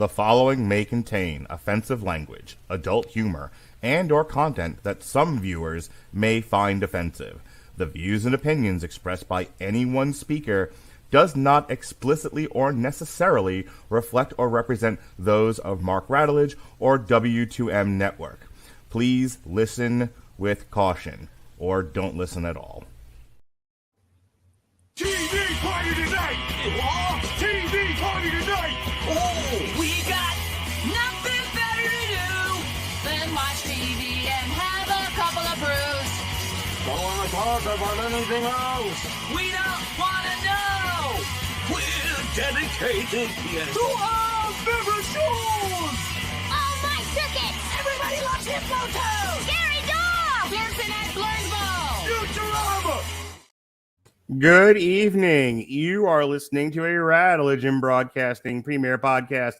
The following may contain offensive language, adult humor, and or content that some viewers may find offensive. The views and opinions expressed by any one speaker does not explicitly or necessarily reflect or represent those of Mark Radulich or W2M Network. Please listen with caution, or don't listen at all. TV party tonight! What? TV party tonight! Oh, we got nothing better to do than watch TV and have a couple of brews. Don't want to talk about anything else. We don't want to know. We're dedicated To our favorite shows. Oh, my circuit! Everybody loves Hypnotoad. Scary dog! Pearson at Blurnsville. Futurama! Good evening. You are listening to a Radulich in Broadcasting premiere podcast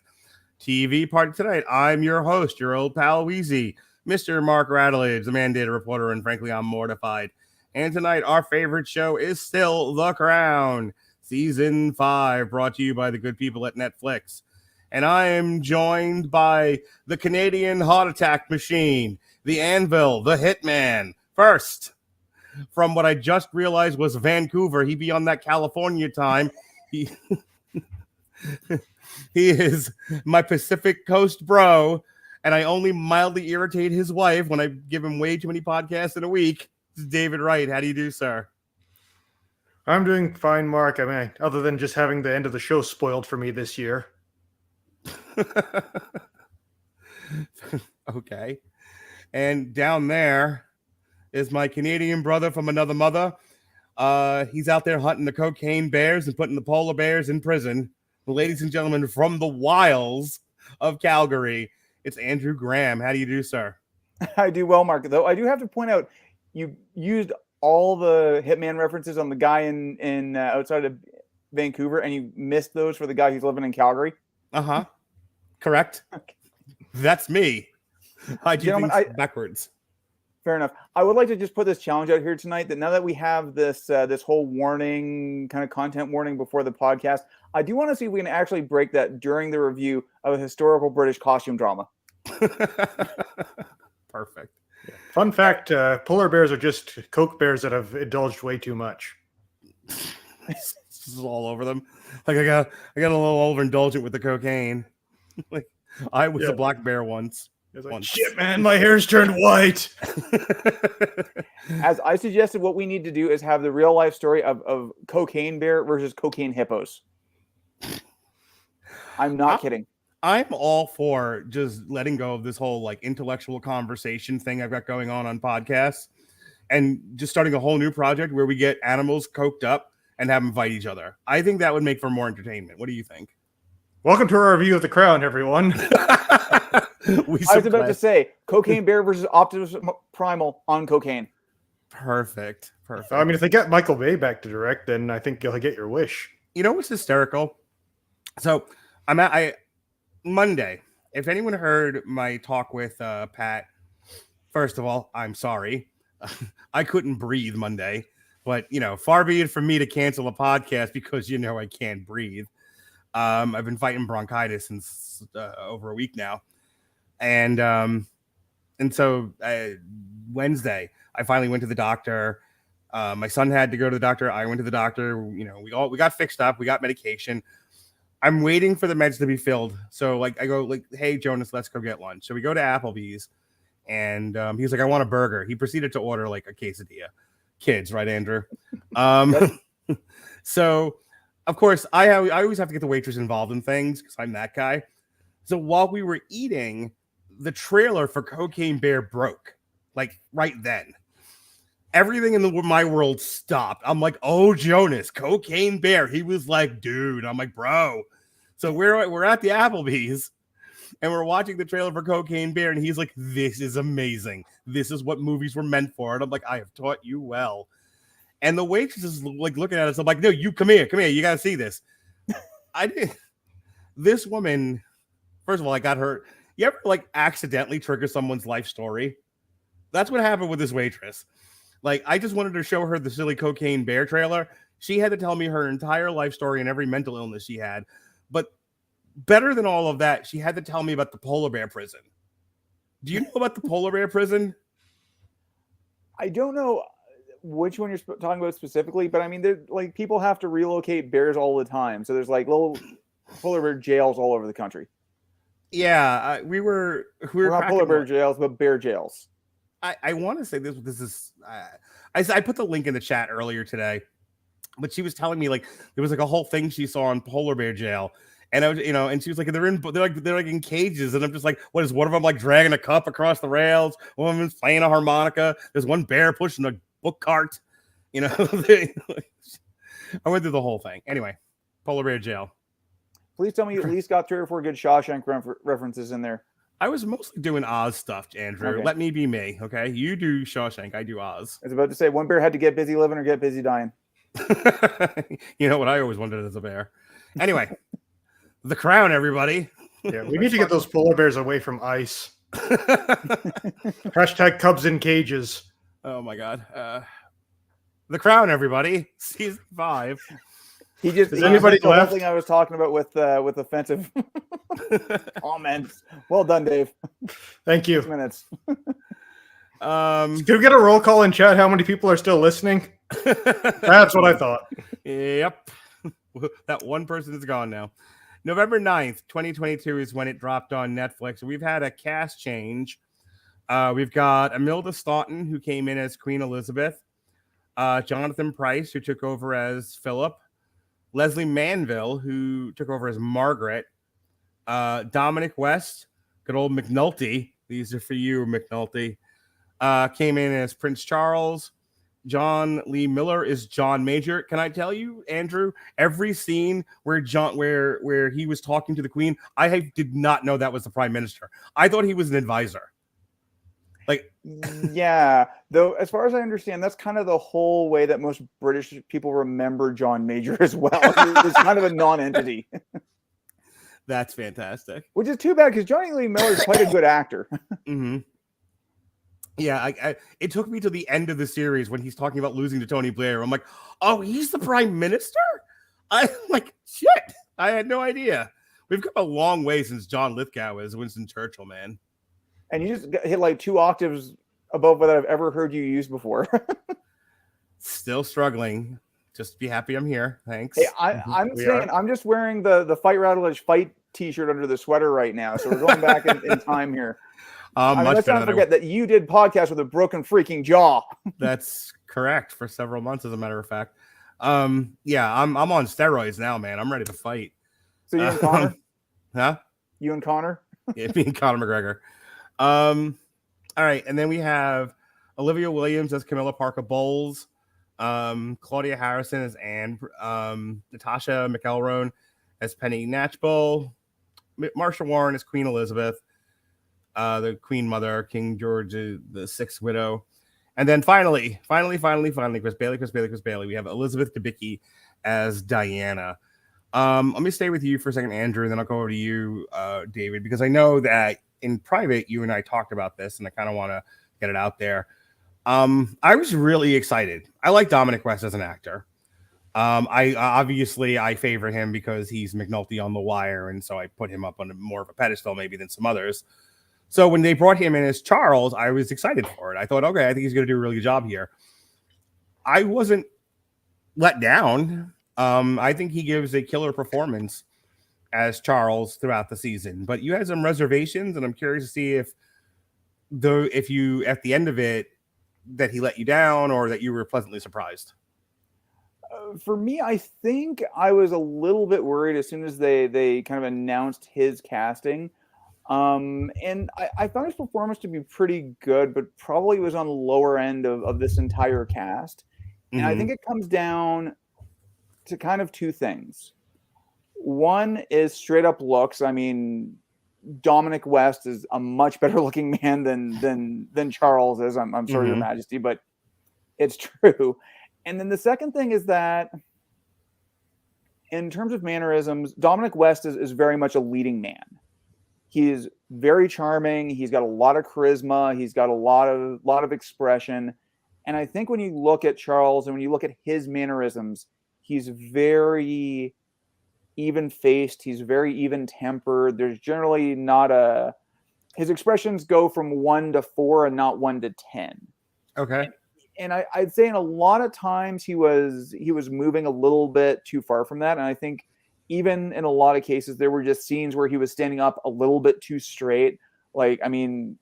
TV party tonight. I'm your host, your old pal Wheezy, Mr. Mark Radulich, the mandated reporter, and frankly, I'm mortified. And tonight, our favorite show is still The Crown, Season 5, brought to you by the good people at Netflix. And I am joined by the Canadian heart attack machine, the Anvil, the Hitman. First, from what I just realized was Vancouver. He be on that California time. He is my Pacific Coast bro, and I only mildly irritate his wife when I give him way too many podcasts in a week. This is David Wright. How do you do, sir? I'm doing fine, Mark. I mean, other than just having the end of the show spoiled for me this year. Okay. And down there is my Canadian brother from another mother. He's out there hunting the cocaine bears and putting the polar bears in prison. Ladies and gentlemen, from the wilds of Calgary, it's Andrew Graham. How do you do, sir? I do well, Mark. Though I do have to point out, you used all the Hitman references on the guy in outside of Vancouver, and you missed those for the guy who's living in Calgary. Uh-huh. Correct. That's me. I do Gentlemen, things backwards. Fair enough. I would like to just put this challenge out here tonight that now that we have this this whole warning, kind of content warning before the podcast, I do want to see if we can actually break that during the review of a historical British costume drama. Perfect. Fun fact, polar bears are just Coke bears that have indulged way too much. This is all over them. Like I got a little overindulgent with the cocaine. Like I was a black bear once. It's like, shit, man, my hair's turned white. As I suggested, what we need to do is have the real life story of cocaine bear versus cocaine hippos. I'm not kidding. I'm all for just letting go of this whole like intellectual conversation thing I've got going on podcasts and just starting a whole new project where we get animals coked up and have them fight each other. I think that would make for more entertainment. What do you think? Welcome to our review of The Crown, everyone. I was about to say cocaine bear versus Optimus Primal on cocaine. Perfect. I mean, if they get Michael Bay back to direct, then I think you'll get your wish. You know what's hysterical? So I Monday. If anyone heard my talk with Pat, first of all, I'm sorry. I couldn't breathe Monday, but far be it from me to cancel a podcast because I can't breathe. I've been fighting bronchitis since over a week now. And so Wednesday, I finally went to the doctor. My son had to go to the doctor. I went to the doctor. We got fixed up. We got medication. I'm waiting for the meds to be filled. So I go hey, Jonas, let's go get lunch. So we go to Applebee's and he's like, I want a burger. He proceeded to order a quesadilla. Kids, right, Andrew? So of course I always have to get the waitress involved in things because I'm that guy. So while we were eating, the trailer for Cocaine Bear broke, right then. Everything in my world stopped. I'm like, oh, Jonas, Cocaine Bear. He was like, dude. I'm like, bro. So we're at the Applebee's, and we're watching the trailer for Cocaine Bear, and he's like, this is amazing. This is what movies were meant for. And I'm like, I have taught you well. And the waitress is looking at us. I'm like, no, you come here. You got to see this. I did. This woman, first of all, I got her. You ever accidentally trigger someone's life story? That's what happened with this waitress. I just wanted to show her the silly Cocaine Bear trailer. She had to tell me her entire life story and every mental illness she had. But better than all of that, she had to tell me about the polar bear prison. Do you know about the polar bear prison? I don't know which one you're talking about specifically, but I mean, like people have to relocate bears all the time. So there's like little polar bear jails all over the country. Yeah, we were not polar bear jails, but bear jails. I want to say this is I put the link in the chat earlier today, but she was telling me like there was like a whole thing she saw in polar bear jail, and I was and she was like they're like in cages, and I'm just like, what is one of them like dragging a cup across the rails? One of them's playing a harmonica. There's one bear pushing a book cart. I went through the whole thing. Anyway, polar bear jail. Please tell me you at least got 3 or 4 good Shawshank references in there. I was mostly doing Oz stuff, Andrew. Okay. Let me be me, okay? You do Shawshank, I do Oz. I was about to say, one bear had to get busy living or get busy dying. You know what I always wanted as a bear. Anyway, The Crown, everybody. Yeah, we need to get those polar bears away from ice. Hashtag Cubs in cages. Oh my God. The Crown, everybody. Season 5. Is anybody the left? whole thing I was talking about with offensive comments. Well done, Dave. Thank you. 6 minutes. Can we get a roll call in chat? How many people are still listening? That's what I thought. Yep. That one person is gone now. November 9th, 2022 is when it dropped on Netflix. We've had a cast change. We've got Imelda Staunton, who came in as Queen Elizabeth. Jonathan Pryce, who took over as Philip. Lesley Manville, who took over as Margaret. Dominic West, good old McNulty. These are for you, McNulty. Came in as Prince Charles. Jonny Lee Miller is John Major. Can I tell you, Andrew, every scene where he was talking to the Queen, I did not know that was the Prime Minister. I thought he was an advisor. Like, yeah, though, as far as I understand, that's kind of the whole way that most British people remember John Major as well. It's kind of a non-entity. That's fantastic. Which is too bad because Jonny Lee Miller is quite a good actor. Mm-hmm. Yeah, it took me to the end of the series when he's talking about losing to Tony Blair. I'm like, oh, he's the Prime Minister? I'm like, shit. I had no idea. We've come a long way since John Lithgow as Winston Churchill, man. And you just hit like 2 octaves above what I've ever heard you use before. Still struggling. Just be happy I'm here. Thanks. Hey, I'm just wearing the Fight Radulich fight t-shirt under the sweater right now. So we're going back in time here. Let's not forget that you did podcasts with a broken freaking jaw. That's correct, for several months, as a matter of fact. Yeah, I'm on steroids now, man. I'm ready to fight. So you and Connor? Huh? You and Connor? Yeah, me and Conor McGregor. All right, and then we have Olivia Williams as Camilla Parker Bowles, Claudia Harrison as Anne, Natasha McElroy as Penny Natchbull, Marsha Warren as Queen Elizabeth, the Queen Mother, King George the Sixth widow, and then finally, Chris Bailey. We have Elizabeth Debicki as Diana. Let me stay with you for a second, Andrew, and then I'll go over to you, David, because I know that in private, you and I talked about this, and I kind of want to get it out there. I was really excited. I like Dominic West as an actor. I favor him because he's McNulty on The Wire, and so I put him up on more of a pedestal maybe than some others. So when they brought him in as Charles, I was excited for it. I thought, okay, I think he's going to do a really good job here. I wasn't let down. I think he gives a killer performance as Charles throughout the season, but you had some reservations, and I'm curious to see if you at the end of it that he let you down or that you were pleasantly surprised. For me, I think I was a little bit worried as soon as they kind of announced his casting. And I found his performance to be pretty good, but probably was on the lower end of this entire cast. And I think it comes down to kind of 2 things. One is straight up looks. I mean, Dominic West is a much better looking man than Charles is. I'm sorry, Your Majesty, but it's true. And then the second thing is that in terms of mannerisms, Dominic West is very much a leading man. He's very charming. He's got a lot of charisma. He's got a lot of expression. And I think when you look at Charles and when you look at his mannerisms, he's very even-faced. He's very even-tempered. There's generally not his expressions go from 1 to 4 and not 1 to 10. Okay. And I'd say in a lot of times he was moving a little bit too far from that. And I think even in a lot of cases, there were just scenes where he was standing up a little bit too straight. Like, I mean,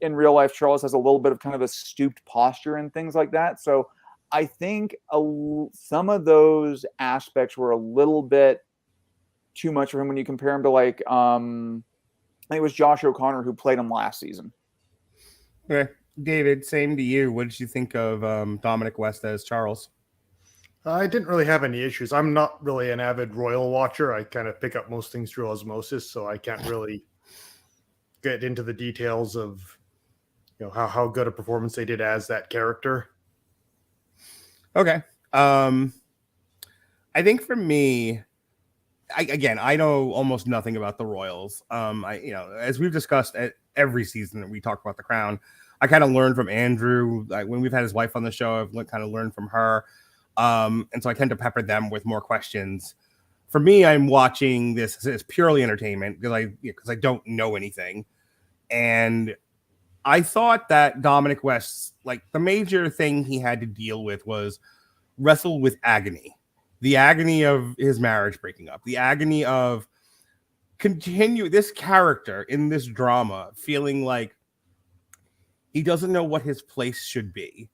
in real life, Charles has a little bit of kind of a stooped posture and things like that. So I think some of those aspects were a little bit too much for him when you compare him to like, I think it was Josh O'Connor who played him last season. Okay. David, same to you. What did you think of Dominic West as Charles? I didn't really have any issues. I'm not really an avid royal watcher. I kind of pick up most things through osmosis, so I can't really get into the details of how good a performance they did as that character. Okay. I think for me, I know almost nothing about the Royals. As we've discussed at every season that we talk about The Crown, I kind of learned from Andrew. When we've had his wife on the show, I've kind of learned from her. And so I tend to pepper them with more questions. For me, I'm watching this as purely entertainment because I don't know anything. And I thought that Dominic West, the major thing he had to deal with was wrestle with agony. The agony of his marriage breaking up. The agony of this character in this drama feeling like he doesn't know what his place should be.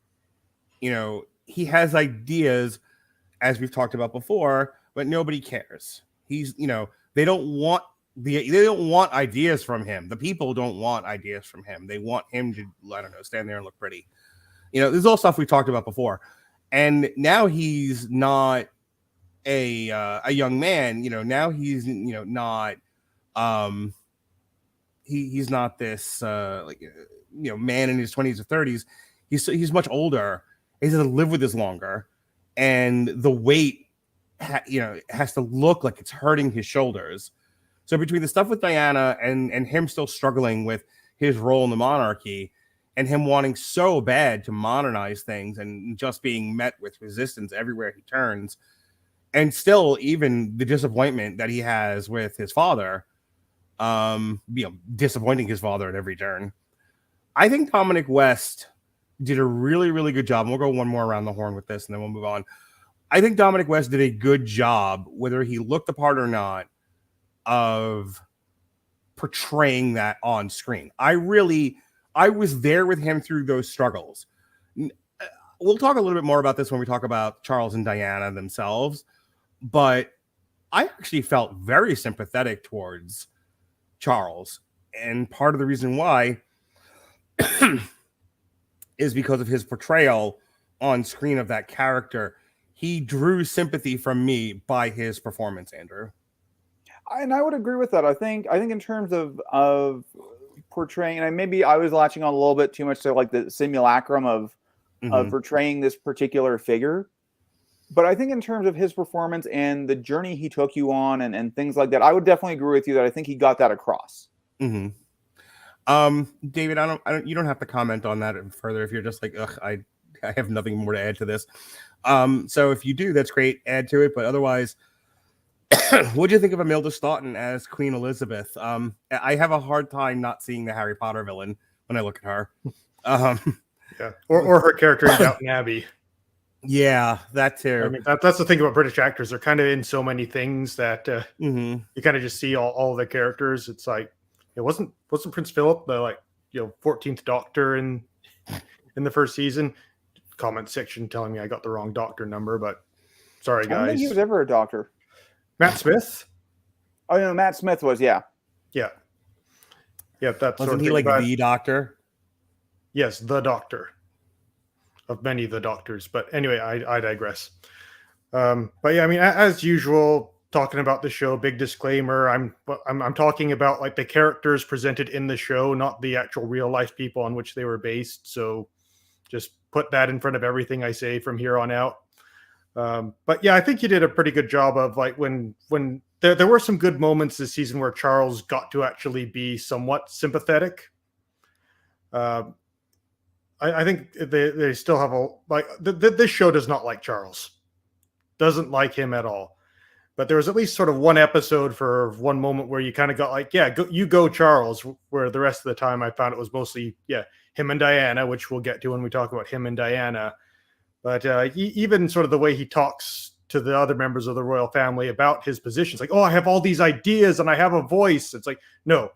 He has ideas, as we've talked about before, but nobody cares. They don't want ideas from him. The people don't want ideas from him. They want him to, stand there and look pretty. This is all stuff we talked about before. And now he's not a young man. Now he's not he's not this man in his 20s or 30s. He's much older. He has to live with this longer, and the weight has to look like it's hurting his shoulders. So between the stuff with Diana and him still struggling with his role in the monarchy, and him wanting so bad to modernize things and just being met with resistance everywhere he turns, and still even the disappointment that he has with his father, disappointing his father at every turn. I think Dominic West did a really, really good job. And we'll go one more around the horn with this, and then we'll move on. I think Dominic West did a good job, whether he looked the part or not, of portraying that on screen. I was there with him through those struggles. We'll talk a little bit more about this when we talk about Charles and Diana themselves, but I actually felt very sympathetic towards Charles. And part of the reason why is because of his portrayal on screen of that character. He drew sympathy from me by his performance, Andrew. And I would agree with that. I think in terms of portraying, and maybe I was latching on a little bit too much to the simulacrum of portraying this particular figure. But I think in terms of his performance and the journey he took you on and things like that, I would definitely agree with you that I think he got that across. Mm-hmm. David, you don't have to comment on that further if you're just like, ugh, I have nothing more to add to this. So if you do, that's great, add to it. But otherwise, what do you think of Imelda Staunton as Queen Elizabeth? I have a hard time not seeing the Harry Potter villain when I look at her. Yeah, or her character in Downton Abbey. Yeah, that too. I mean, that's the thing about British actors; they're kind of in so many things that you kind of just see all the characters. It's like it wasn't Prince Philip the 14th Doctor in the first season. Comment section telling me I got the wrong Doctor number, but sorry guys. I don't think he was ever a Doctor. Matt Smith. Oh no, Matt Smith was yeah. That's wasn't he the Doctor? Yes, the Doctor. Of many of the Doctors, but anyway, I digress. But yeah, I mean, as usual, talking about the show. Big disclaimer: I'm talking about the characters presented in the show, not the actual real life people on which they were based. So just put that in front of everything I say from here on out. But yeah, I think you did a pretty good job of when there were some good moments this season where Charles got to actually be somewhat sympathetic. I think they still have this show does not like Charles, doesn't like him at all. But there was at least sort of one episode for one moment where you kind of got like, yeah, you go Charles, where the rest of the time I found it was mostly, yeah, him and Diana, which we'll get to when we talk about him and Diana. But even sort of the way he talks to the other members of the royal family about his positions, like, oh, I have all these ideas and I have a voice. It's like, no,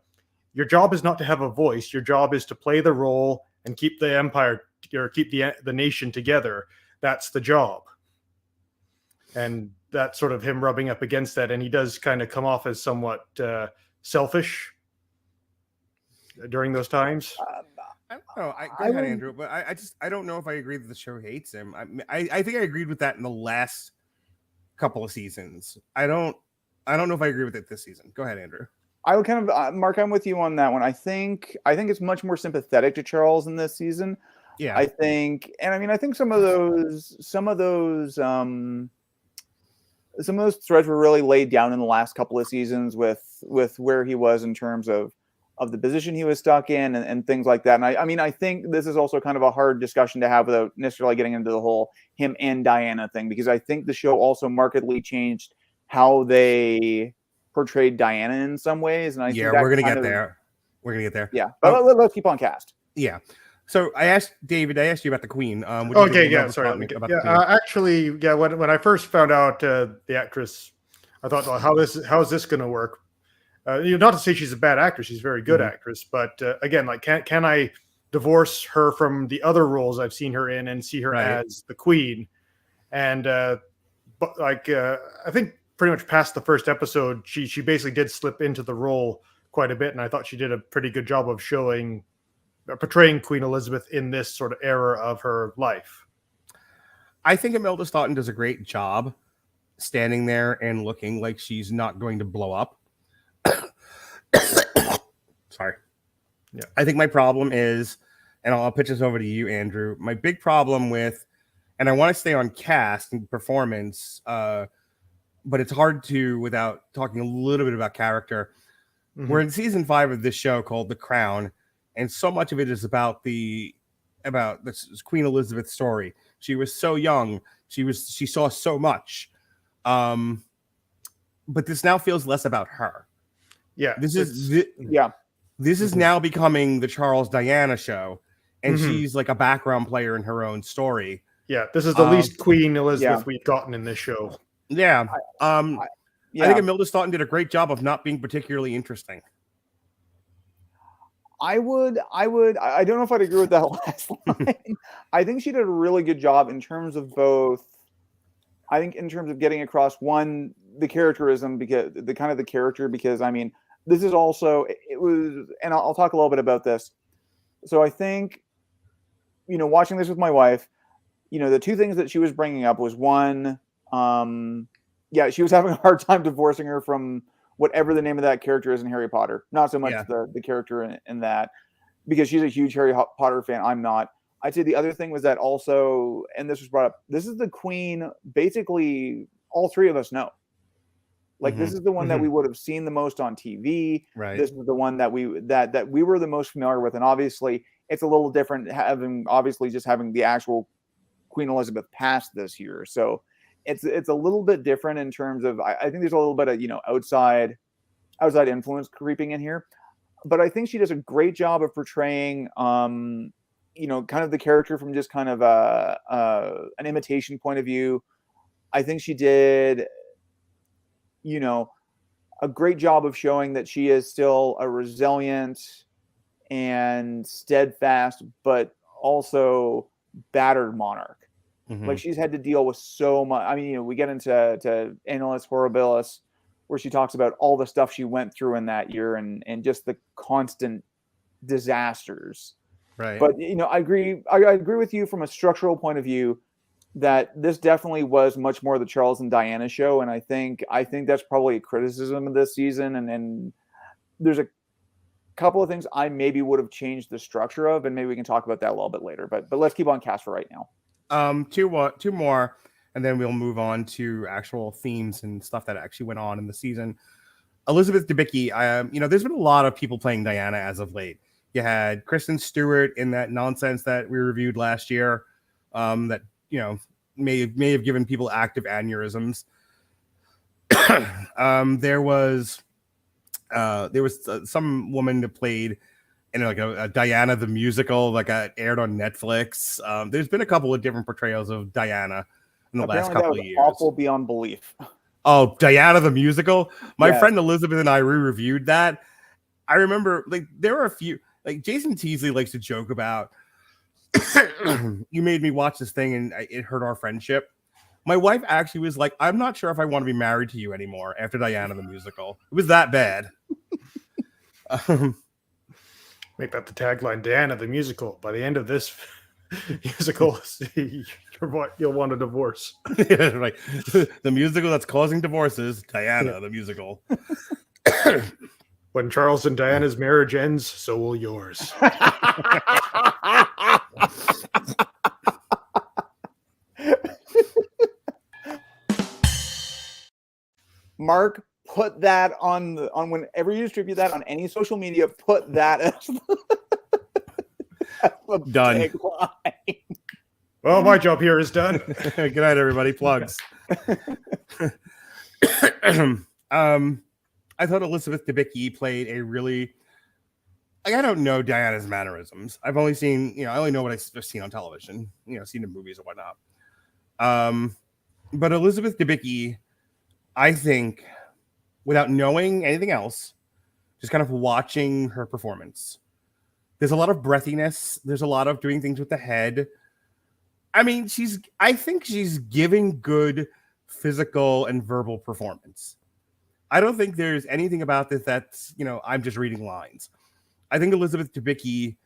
your job is not to have a voice. Your job is to play the role and keep the empire or keep the nation together. That's the job. And that's sort of him rubbing up against that. And he does kind of come off as somewhat selfish during those times. I don't know. Go ahead, Andrew. But I don't know if I agree that the show hates him. I think I agreed with that in the last couple of seasons. I don't know if I agree with it this season. Go ahead, Andrew. I would kind of Mark, I'm with you on that one. I think it's much more sympathetic to Charles in this season. Yeah. I think some of those threads were really laid down in the last couple of seasons with where he was in terms of the position he was stuck in and things like that. And I think this is also kind of a hard discussion to have without necessarily getting into the whole him and Diana thing, because I think the show also markedly changed how they portrayed Diana in some ways. And we're going to get there. We're going to get there. Yeah. But let's keep on cast. Yeah. So I asked you about the Queen. Okay, yeah, sorry. Actually, when I first found out the actress, I thought, well, how is this going to work? Not to say she's a bad actress; she's a very good actress. But again, like, can I divorce her from the other roles I've seen her in and see her as the Queen? And but I think pretty much past the first episode, she basically did slip into the role quite a bit, and I thought she did a pretty good job of portraying Queen Elizabeth in this sort of era of her life. I think Imelda Staunton does a great job standing there and looking like she's not going to blow up. Sorry. Yeah. I think my problem is, and I'll pitch this over to you, Andrew. My big problem with, and I want to stay on cast and performance, but it's hard to without talking a little bit about character. Mm-hmm. We're in season 5 of this show called The Crown, and so much of it is about this Queen Elizabeth story. She was so young. She saw so much. But this now feels less about her. Yeah. This is now becoming the Charles Diana show, and she's like a background player in her own story. Yeah, this is the least Queen Elizabeth we've gotten in this show. Yeah. I think Imelda Staunton did a great job of not being particularly interesting. I don't know if I'd agree with that last line. I think she did a really good job in terms of both. I think in terms of getting across one, the characterism, because the kind of the character, because I mean, this is also, it was, and I'll talk a little bit about this. So I think, watching this with my wife, the two things that she was bringing up was one, she was having a hard time divorcing her from whatever the name of that character is in Harry Potter. Not so much the character in that, because she's a huge Harry Potter fan. I'm not. I'd say the other thing was that also, and this was brought up, this is the Queen basically all three of us know. Like, this is the one that we would have seen the most on TV. Right. This is the one that we were the most familiar with. And obviously it's a little different having the actual Queen Elizabeth pass this year. So it's a little bit different in terms of, I think there's a little bit of, outside influence creeping in here, but I think she does a great job of portraying, kind of the character from just kind of an imitation point of view. I think she did, a great job of showing that she is still a resilient and steadfast, but also battered monarch. Like, she's had to deal with so much. I mean, we get into Annalise Horribilis, where she talks about all the stuff she went through in that year and just the constant disasters. Right. But I agree with you from a structural point of view that this definitely was much more the Charles and Diana show, and I think that's probably a criticism of this season. And there's a couple of things I maybe would have changed the structure of, and maybe we can talk about that a little bit later. But let's keep on cast for right now. Two more, and then we'll move on to actual themes and stuff that actually went on in the season. Elizabeth Debicki, there's been a lot of people playing Diana as of late. You had Kristen Stewart in that nonsense that we reviewed last year, that may have given people active aneurysms. There was some woman that played in like a Diana the musical, like aired on Netflix. There's been a couple of different portrayals of Diana in the last couple of years. Awful beyond belief. Oh, Diana the musical. My Yes. friend Elizabeth and I reviewed that. I remember like there were a few like Jason Teasley likes to joke about you made me watch this thing and it hurt our friendship. My wife actually was like, I'm not sure if I want to be married to you anymore after Diana the musical. It was that bad. Make that the tagline, Diana the musical. By the end of this musical, you'll want a divorce. Right. The musical that's causing divorces, Diana the musical. When Charles and Diana's marriage ends, so will yours. Mark, put that on whenever you distribute that on any social media. Put that as the Done. tagline. Well, my job here is done. Good night, everybody. Plugs. I thought Elizabeth Debicki played a really. I don't know Diana's mannerisms. I've only seen, I only know what I've seen on television, seen in movies or whatnot. But Elizabeth Debicki, I think, without knowing anything else, just kind of watching her performance. There's a lot of breathiness. There's a lot of doing things with the head. I mean, I think she's giving good physical and verbal performance. I don't think there's anything about this that's, I'm just reading lines. I think Elizabeth Debicki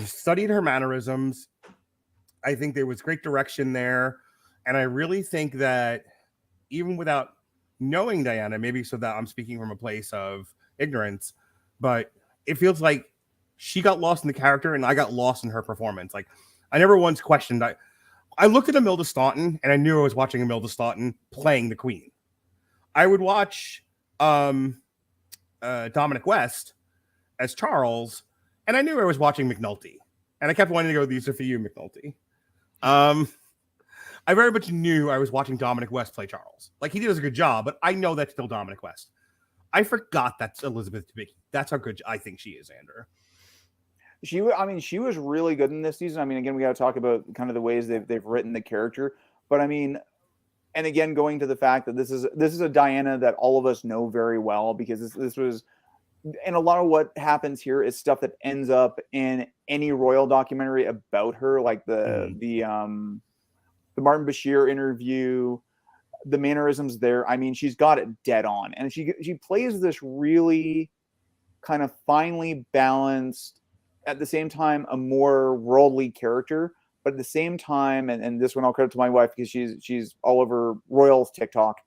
studied her mannerisms. I think there was great direction there. And I really think that even without knowing Diana, maybe so that I'm speaking from a place of ignorance, but it feels like she got lost in the character and I got lost in her performance. Like I never once questioned. I looked at Imelda Staunton and I knew I was watching Imelda Staunton playing the Queen. I would watch Dominic West as Charles, and I knew I was watching McNulty. And I kept wanting to go, these are for you, McNulty. I very much knew I was watching Dominic West play Charles. Like, he did a good job, but I know that's still Dominic West. I forgot that's Elizabeth Debicki. That's how good I think she is, Andrew. She was really good in this season. I mean, again, we got to talk about kind of the ways they've written the character. But I mean, and again, going to the fact that this is a Diana that all of us know very well, because this was, and a lot of what happens here is stuff that ends up in any royal documentary about her, like the Martin Bashir interview, the mannerisms there. I mean, she's got it dead on, and she plays this really kind of finely balanced, at the same time a more worldly character, but at the same time, and this one I'll credit to my wife because she's all over Royals TikTok.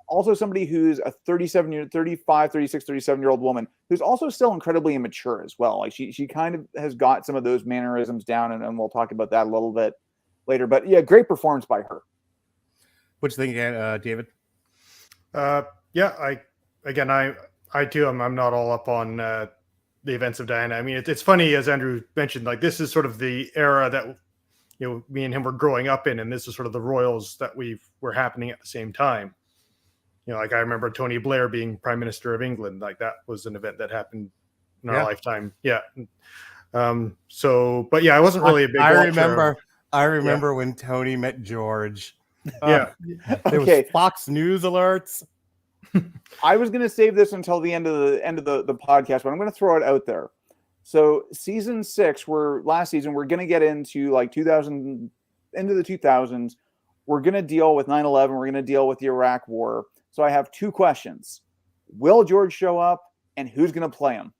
Also somebody who's a 37-year-old woman who's also still incredibly immature as well. Like she kind of has got some of those mannerisms down, and we'll talk about that a little bit later. But yeah, great performance by her. What do you think, David? Yeah, I too I'm not all up on the events of Diana. I mean, it's funny, as Andrew mentioned, like this is sort of the era that me and him were growing up in, and this is sort of the royals that were happening at the same time. Like I remember Tony Blair being Prime Minister of England. Like that was an event that happened in our lifetime. Yeah. But yeah, I wasn't really a big. I remember when Tony met George. Yeah. There was Fox News alerts. I was going to save this until the end of the podcast, but I'm going to throw it out there. So season 6, last season, we're going to get into like 2000, into the 2000s. We're going to deal with 9/11. We're going to deal with the Iraq War. So I have 2 questions. Will George show up, and who's going to play him?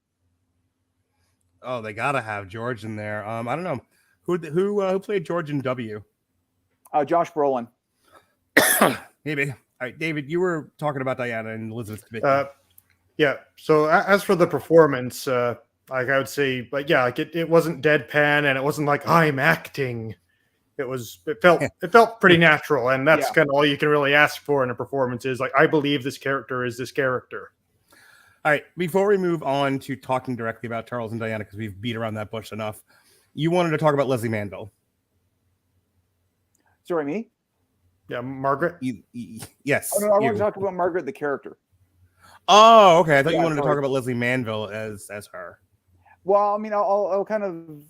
Oh, they got to have George in there. I don't know. Who played George in W? Josh Brolin. Maybe. All right, David, you were talking about Diana and Elizabeth Debicki. Yeah. So as for the performance, like I would say, like, yeah, like it wasn't deadpan, and it wasn't like I'm acting. It felt pretty natural, and that's kind of all you can really ask for in a performance is like, I believe this character is this character. All right, before we move on to talking directly about Charles and Diana, because we've beat around that bush enough, you wanted to talk about Lesley Manville. Sorry, me? Yeah, Margaret. Yes. Oh, no, I want to talk about Margaret, the character. Oh, okay. I thought you Yeah, wanted to sorry. talk about Lesley Manville as her. Well, I mean, I'll kind of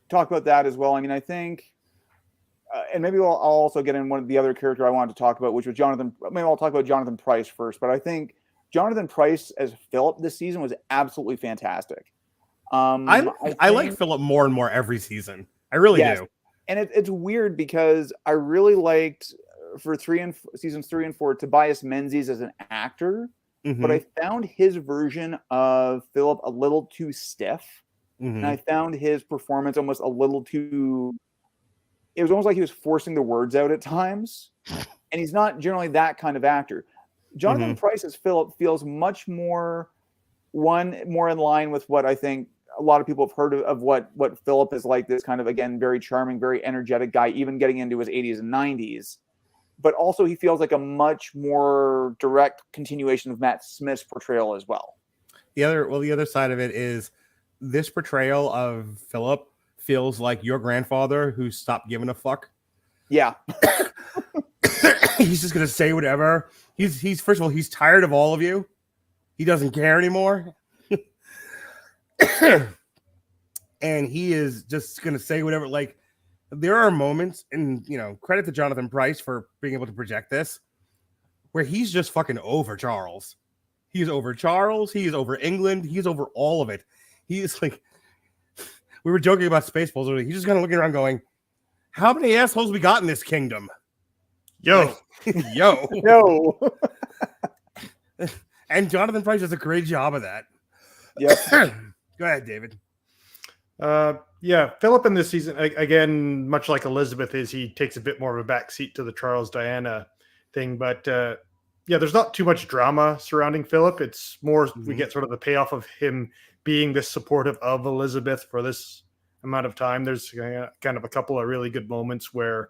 talk about that as well. I mean, I think, and maybe I'll also get in one of the other character I wanted to talk about, which was Jonathan. Maybe I'll talk about Jonathan Pryce first. But I think Jonathan Pryce as Philip this season was absolutely fantastic. I like Philip more and more every season. I really do. And it's weird because I really liked for seasons 3 and 4 Tobias Menzies as an actor, but I found his version of Philip a little too stiff, and I found his performance almost a little too. It was almost like he was forcing the words out at times, and he's not generally that kind of actor. Jonathan Pryce as Philip feels much more in line with what I think a lot of people have heard of what Philip is like, this kind of, again, very charming, very energetic guy, even getting into his 80s and 90s. But also he feels like a much more direct continuation of Matt Smith's portrayal as well. The other side of it is this portrayal of Philip feels like your grandfather who stopped giving a fuck. Yeah. He's just going to say whatever. He's first of all, he's tired of all of you. He doesn't care anymore. And he is just going to say whatever. Like, there are moments, and credit to Jonathan Pryce for being able to project this, where he's just fucking over Charles. He's over Charles. He's over England. He's over all of it. He's like, we were joking about Spaceballs. He's just kind of looking around going, how many assholes we got in this kingdom? Yo. Like, yo. No. And Jonathan Pryce does a great job of that. Yeah. Go ahead, David. Yeah, Philip in this season, again, much like Elizabeth he takes a bit more of a backseat to the Charles Diana thing. But there's not too much drama surrounding Philip. It's more we get sort of the payoff of him being this supportive of Elizabeth for this amount of time. There's kind of a couple of really good moments where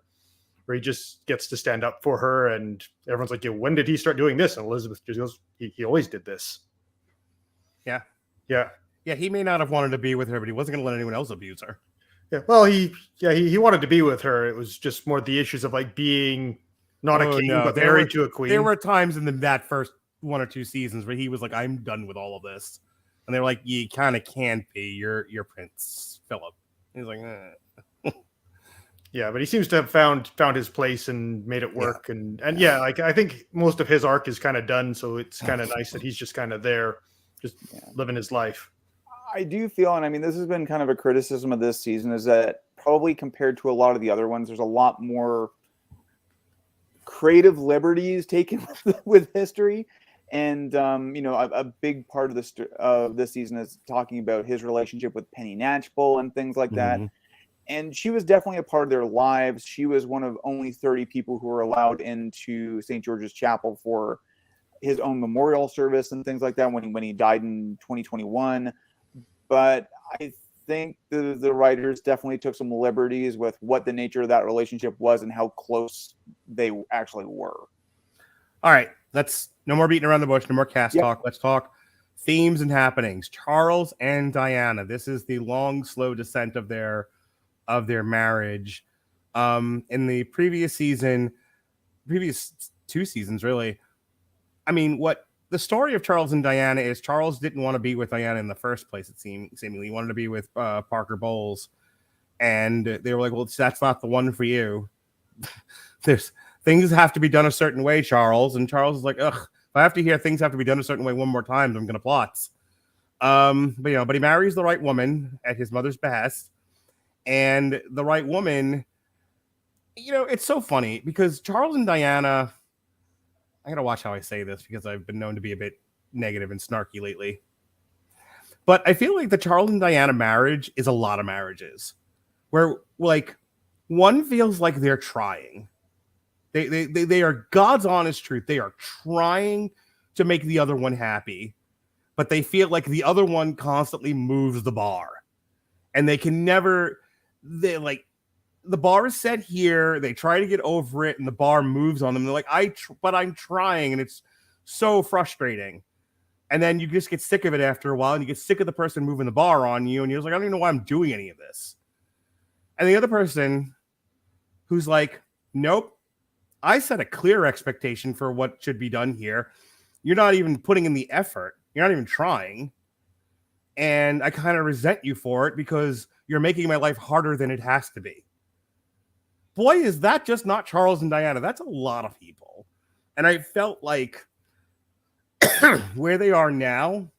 he just gets to stand up for her, and everyone's like, when did he start doing this? And Elizabeth just goes, he always did this. Yeah. Yeah. Yeah, he may not have wanted to be with her, but he wasn't going to let anyone else abuse her. Yeah, well, he wanted to be with her. It was just more the issues of like being not a king, but married to a queen. There were times in that first 1 or 2 seasons where he was like, I'm done with all of this. And they were like, you kind of can't be. You're Prince Philip. He's like, Yeah, but he seems to have found his place and made it work. Yeah. And like I think most of his arc is kind of done. So it's kind of nice that he's just kind of there, just living his life. I do feel, and I mean, this has been kind of a criticism of this season, is that probably compared to a lot of the other ones, there's a lot more creative liberties taken with history. And, a big part of this season is talking about his relationship with Penny Natchbull and things like that. And she was definitely a part of their lives. She was one of only 30 people who were allowed into St. George's Chapel for his own memorial service and things like that when he died in 2021. But I think the writers definitely took some liberties with what the nature of that relationship was and how close they actually were. All right, let's no more beating around the bush, no more cast talk. Let's talk themes and happenings. Charles and Diana. This is the long, slow descent of their marriage. In the previous 2 seasons, really. I mean, what the story of Charles and Diana is, Charles didn't want to be with Diana in the first place. It seemingly he wanted to be with Parker Bowles, and they were like, "Well, that's not the one for you. There's things have to be done a certain way, Charles." And Charles is like, "Ugh, if I have to hear things have to be done a certain way one more time, I'm gonna plot." But he marries the right woman at his mother's behest, and the right woman. It's so funny because Charles and Diana. I gotta watch how I say this because I've been known to be a bit negative and snarky lately. But I feel like the Charles and Diana marriage is a lot of marriages where, like, one feels like they're trying. They are God's honest truth. They are trying to make the other one happy, but they feel like the other one constantly moves the bar, and they can never. The bar is set here. They try to get over it, and the bar moves on them. They're like, but I'm trying, and it's so frustrating. And then you just get sick of it after a while, and you get sick of the person moving the bar on you, and you're like, I don't even know why I'm doing any of this. And the other person who's like, nope, I set a clear expectation for what should be done here. You're not even putting in the effort. You're not even trying. And I kind of resent you for it because you're making my life harder than it has to be. Boy, is that just not Charles and Diana. That's a lot of people. And I felt like where they are now,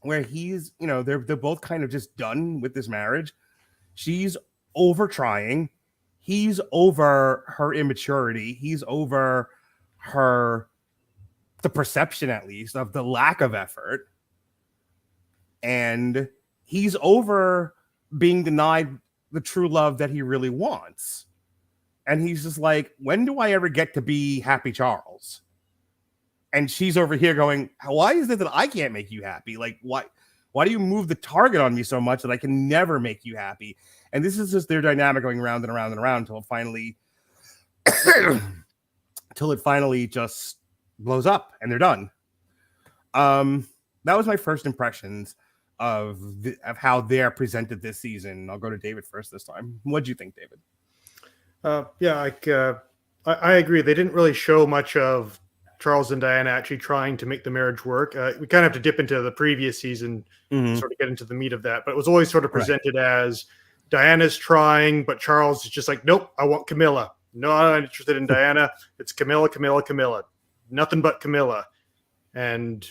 where he's, they're both kind of just done with this marriage. She's over trying. He's over her immaturity. He's over the perception, at least, of the lack of effort. And he's over being denied the true love that he really wants. And he's just like, when do I ever get to be happy Charles? And she's over here going, why is it that I can't make you happy? Like, why do you move the target on me so much that I can never make you happy? And this is just their dynamic going round and around and around until it finally just blows up and they're done. That was my first impressions of how they're presented this season. I'll go to David first this time. What'd you think, David? I agree. They didn't really show much of Charles and Diana actually trying to make the marriage work. We kind of have to dip into the previous season to sort of get into the meat of that. But it was always sort of presented as Diana's trying, but Charles is just like, nope, I want Camilla. No, I'm not interested in Diana. It's Camilla. Nothing but Camilla. And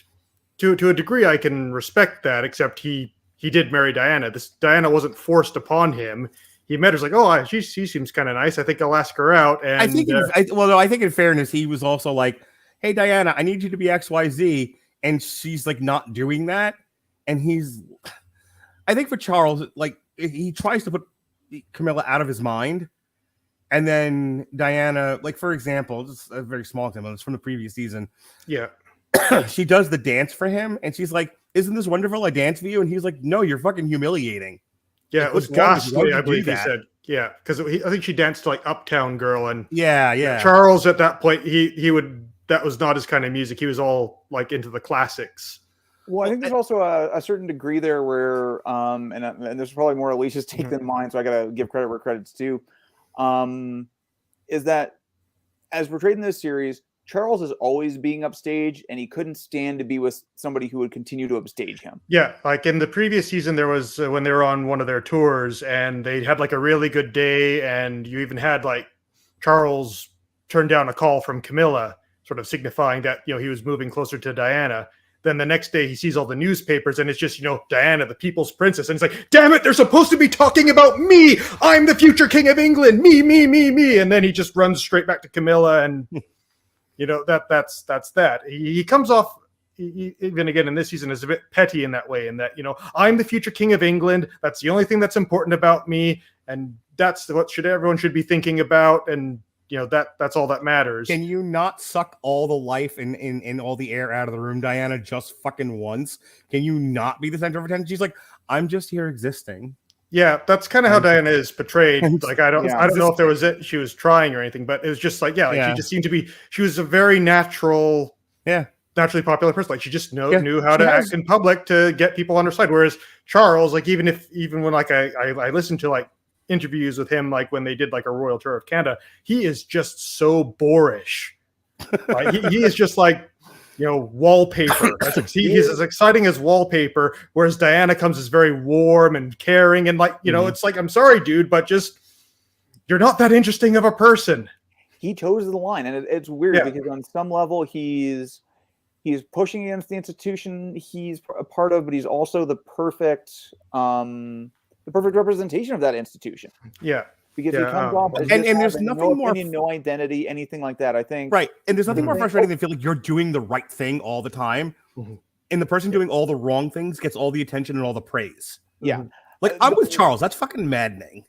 to a degree, I can respect that, except he did marry Diana. Diana wasn't forced upon him. He met her, like, oh, she seems kind of nice. I think I'll ask her out. And I think in fairness, he was also like, hey, Diana, I need you to be XYZ. And she's like not doing that. And I think for Charles, like he tries to put Camilla out of his mind. And then Diana, like, for example, just a very small example, it's from the previous season. Yeah. She does the dance for him. And she's like, isn't this wonderful? I dance for you. And he's like, no, you're fucking humiliating. Yeah, like, it was ghastly, I believe he said. Yeah, because I think she danced to like Uptown Girl. And yeah. Charles at that point, he would, that was not his kind of music. He was all like into the classics. Well, I think there's also a certain degree there where, and there's probably more Alicia's take than mine, so I got to give credit where credit's due, is that as portrayed in this series, Charles is always being upstage, and he couldn't stand to be with somebody who would continue to upstage him. Yeah, like in the previous season, there was when they were on one of their tours, and they had like a really good day, and you even had like Charles turn down a call from Camilla, sort of signifying that he was moving closer to Diana. Then the next day he sees all the newspapers and it's just, Diana, the people's princess. And he's like, damn it, they're supposed to be talking about me. I'm the future king of England. Me. And then he just runs straight back to Camilla. And, that's that. He comes off, even again in this season, is a bit petty in that way. In that, I'm the future king of England. That's the only thing that's important about me. And that's what everyone should be thinking about. And, that's all that matters. Can you not suck all the life and all the air out of the room, Diana, just fucking once? Can you not be the center of attention? She's like, I'm just here existing. Yeah, that's kind of how Diana is portrayed. Like, I don't know if there was she was trying or anything, but it was just like, she just seemed to be, she was a very naturally popular person. Like she just knew how to act in public to get people on her side. Whereas Charles, like even when like I listened to like interviews with him, like when they did like a royal tour of Canada, he is just so boorish. He is just like, wallpaper. He's as exciting as wallpaper, whereas Diana comes as very warm and caring and like, it's like, I'm sorry, dude, but just, you're not that interesting of a person. He toes the line, and it's weird because on some level he's pushing against the institution he's a part of, but he's also the perfect representation of that institution. Yeah. Because he comes off as and there's nothing more no identity, anything like that, I think. Right. And there's nothing more frustrating than feel like you're doing the right thing all the time. And the person doing all the wrong things gets all the attention and all the praise. Yeah. Like I'm with Charles. That's fucking maddening.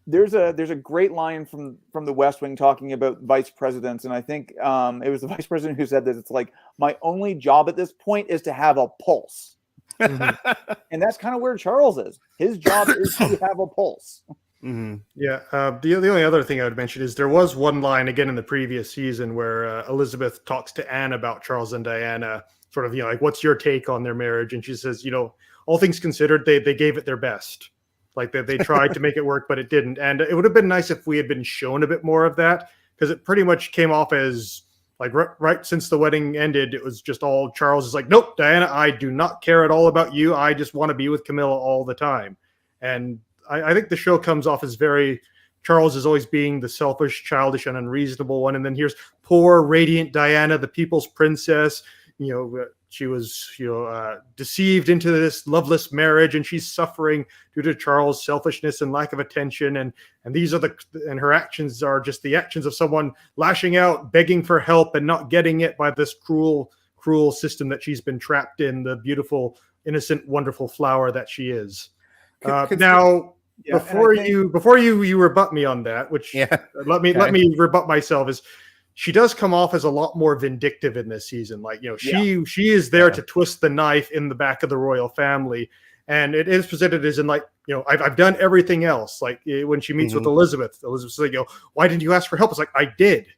There's a great line from the West Wing talking about vice presidents, and I think it was the vice president who said this. It's like, my only job at this point is to have a pulse. And that's kind of where Charles is. His job is to have a pulse. Yeah. The only other thing I would mention is there was one line again in the previous season where Elizabeth talks to Anne about Charles and Diana, sort of, like, what's your take on their marriage? And she says, all things considered, they gave it their best. Like they tried to make it work, but it didn't. And it would have been nice if we had been shown a bit more of that. because it pretty much came off as like right since the wedding ended, it was just all Charles is like, nope, Diana, I do not care at all about you. I just want to be with Camilla all the time. And I think the show comes off as very Charles is always being the selfish, childish, and unreasonable one. And then here's poor, radiant Diana, the people's princess. She was, deceived into this loveless marriage, and she's suffering due to Charles' selfishness and lack of attention. And these are and her actions are just the actions of someone lashing out, begging for help, and not getting it by this cruel system that she's been trapped in. The beautiful, innocent, wonderful flower that she is. Now, before you rebut me on that, which let me rebut myself is. She does come off as a lot more vindictive in this season. Like, she is there to twist the knife in the back of the royal family. And it is presented as in like, I've done everything else. Like when she meets with Elizabeth's like, why didn't you ask for help? It's like, I did.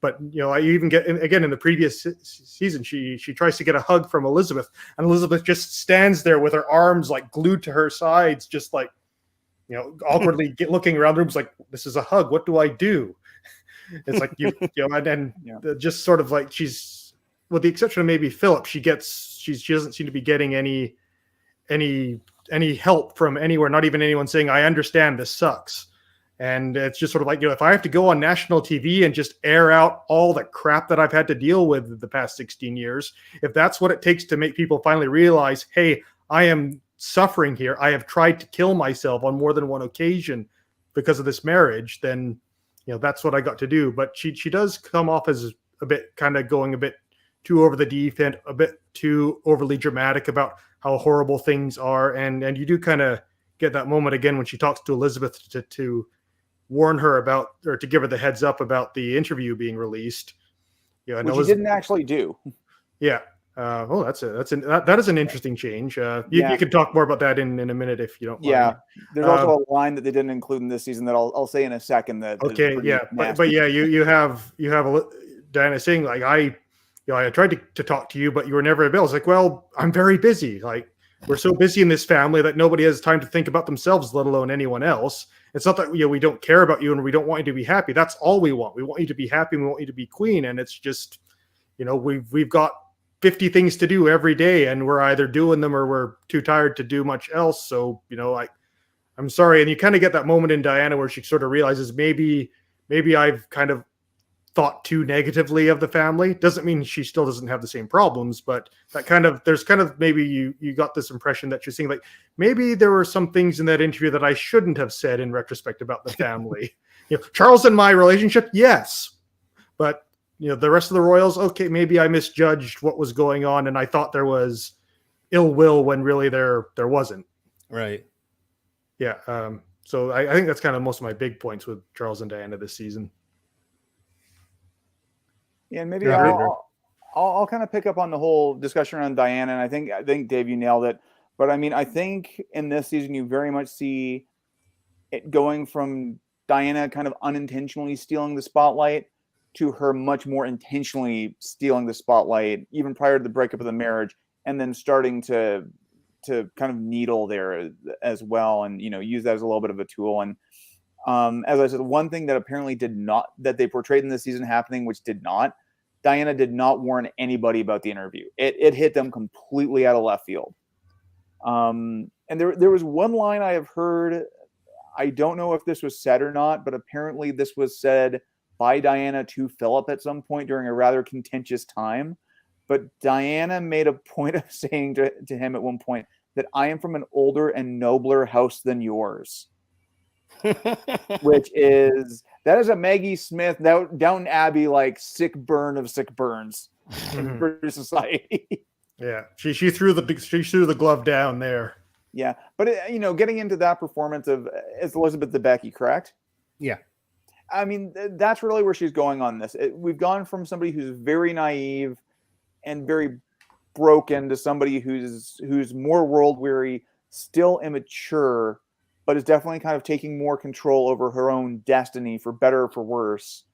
But, I even get, again, in the previous season, she tries to get a hug from Elizabeth, and Elizabeth just stands there with her arms like glued to her sides, just like, awkwardly looking around the room. It's like, this is a hug. What do I do? It's like just sort of like she's, with the exception of maybe Philip, she doesn't seem to be getting any help from anywhere, not even anyone saying, I understand this sucks. And it's just sort of like, if I have to go on national TV and just air out all the crap that I've had to deal with the past 16 years, if that's what it takes to make people finally realize, hey, I am suffering here, I have tried to kill myself on more than one occasion because of this marriage, then that's what I got to do. But she does come off as a bit kind of going a bit too over the deep end, a bit too overly dramatic about how horrible things are. And you do kind of get that moment again when she talks to Elizabeth to warn her about, or to give her the heads up about the interview being released. Which she didn't actually do. Yeah. That is an interesting change. You can talk more about that in a minute if you don't mind. Yeah, there's also a line that they didn't include in this season that I'll say in a second. But you have Diana saying like I tried to talk to you, but you were never available. It's like, well, I'm very busy. Like we're so busy in this family that nobody has time to think about themselves, let alone anyone else. It's not that we don't care about you and we don't want you to be happy. That's all we want. We want you to be happy and we want you to be queen. And it's just, we've got 50 things to do every day, and we're either doing them or we're too tired to do much else. So, I'm sorry. And you kind of get that moment in Diana where she sort of realizes maybe I've kind of thought too negatively of the family. Doesn't mean she still doesn't have the same problems, but there's maybe you got this impression that she's saying like, maybe there were some things in that interview that I shouldn't have said in retrospect about the family. Charles and my relationship, yes, but the rest of the royals, okay, maybe I misjudged what was going on and I thought there was ill will when really there wasn't. Right. Yeah. So I think that's kind of most of my big points with Charles and Diana this season. Yeah, and maybe I'll kind of pick up on the whole discussion around Diana, and I think Dave, you nailed it. But I mean, I think in this season you very much see it going from Diana kind of unintentionally stealing the spotlight to her much more intentionally stealing the spotlight, even prior to the breakup of the marriage, and then starting to kind of needle there as well, and use that as a little bit of a tool. And as I said, one thing that apparently that they portrayed in this season happening, which Diana did not warn anybody about the interview. It hit them completely out of left field. And there was one line I have heard, I don't know if this was said or not, but apparently this was said by Diana to Philip at some point during a rather contentious time. But Diana made a point of saying to him at one point that I am from an older and nobler house than yours. That is a Maggie Smith Downton Abbey like sick burn of sick burns in British society. Yeah, she threw the glove down there. Yeah, but getting into that performance of it's Elizabeth Debicki, correct? Yeah. I mean, that's really where she's going on this. We've gone from somebody who's very naive and very broken to somebody who's more world weary, still immature, but is definitely kind of taking more control over her own destiny, for better or for worse.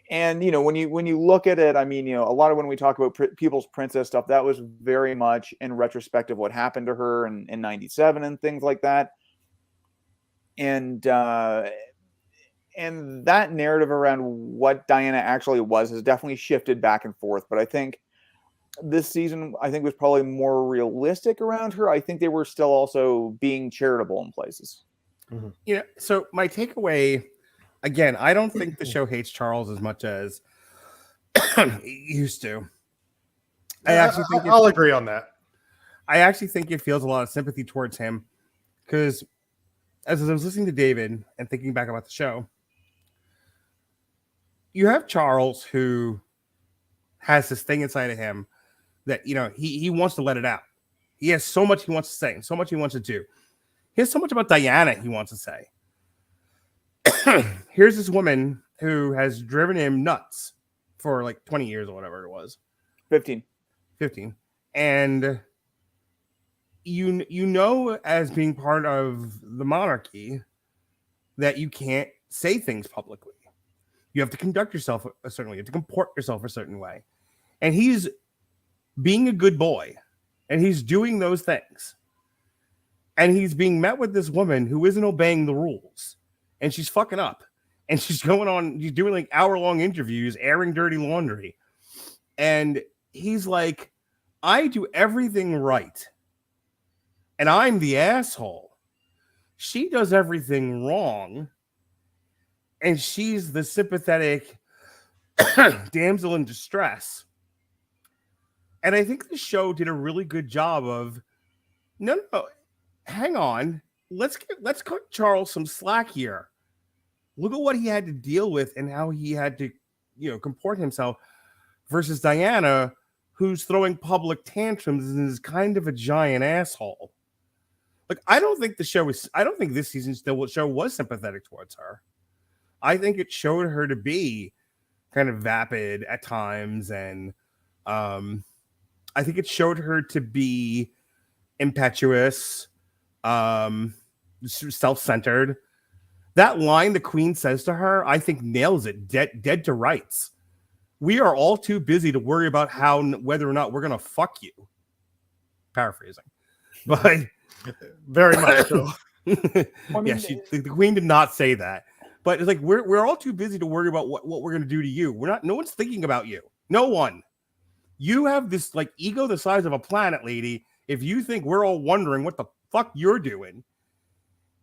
And when you look at it, I mean, a lot of when we talk about People's Princess stuff, that was very much in retrospect of what happened to her in 97 and things like that. And and that narrative around what Diana actually was has definitely shifted back and forth. But I think this season, was probably more realistic around her. I think they were still also being charitable in places. Yeah. So my takeaway, again, I don't think the show hates Charles as much as it used to. I'll agree on that. I actually think it feels a lot of sympathy towards him because as I was listening to David and thinking back about the show, you have Charles who has this thing inside of him that, you know, he wants to let it out. He has so much he wants to say and so much he wants to do. He has so much about Diana he wants to say. Here's this woman who has driven him nuts for like 20 years or whatever it was. 15. And you know, as being part of the monarchy, that you can't say things publicly. You have to conduct yourself a certain way. You have to comport yourself a certain way. And he's being a good boy. And he's doing those things. And he's being met with this woman who isn't obeying the rules. And she's fucking up. And she's doing like hour-long interviews, airing dirty laundry. And he's like, I do everything right. And I'm the asshole. She does everything wrong. And she's the sympathetic damsel in distress. And I think the show did a really good job of, no, hang on. Let's cut Charles some slack here. Look at what he had to deal with and how he had to, comport himself versus Diana, who's throwing public tantrums and is kind of a giant asshole. Like, I don't think this season's show was sympathetic towards her. I think it showed her to be kind of vapid at times, and I think it showed her to be impetuous, self-centered. That line the Queen says to her, I think nails it dead to rights. We are all too busy to worry about whether or not we're gonna fuck you. Paraphrasing, but very much so. The Queen did not say that, but it's like we're all too busy to worry about what we're gonna do to you. No one's thinking about you. No one. You have this like ego the size of a planet, lady. If you think we're all wondering what the fuck you're doing.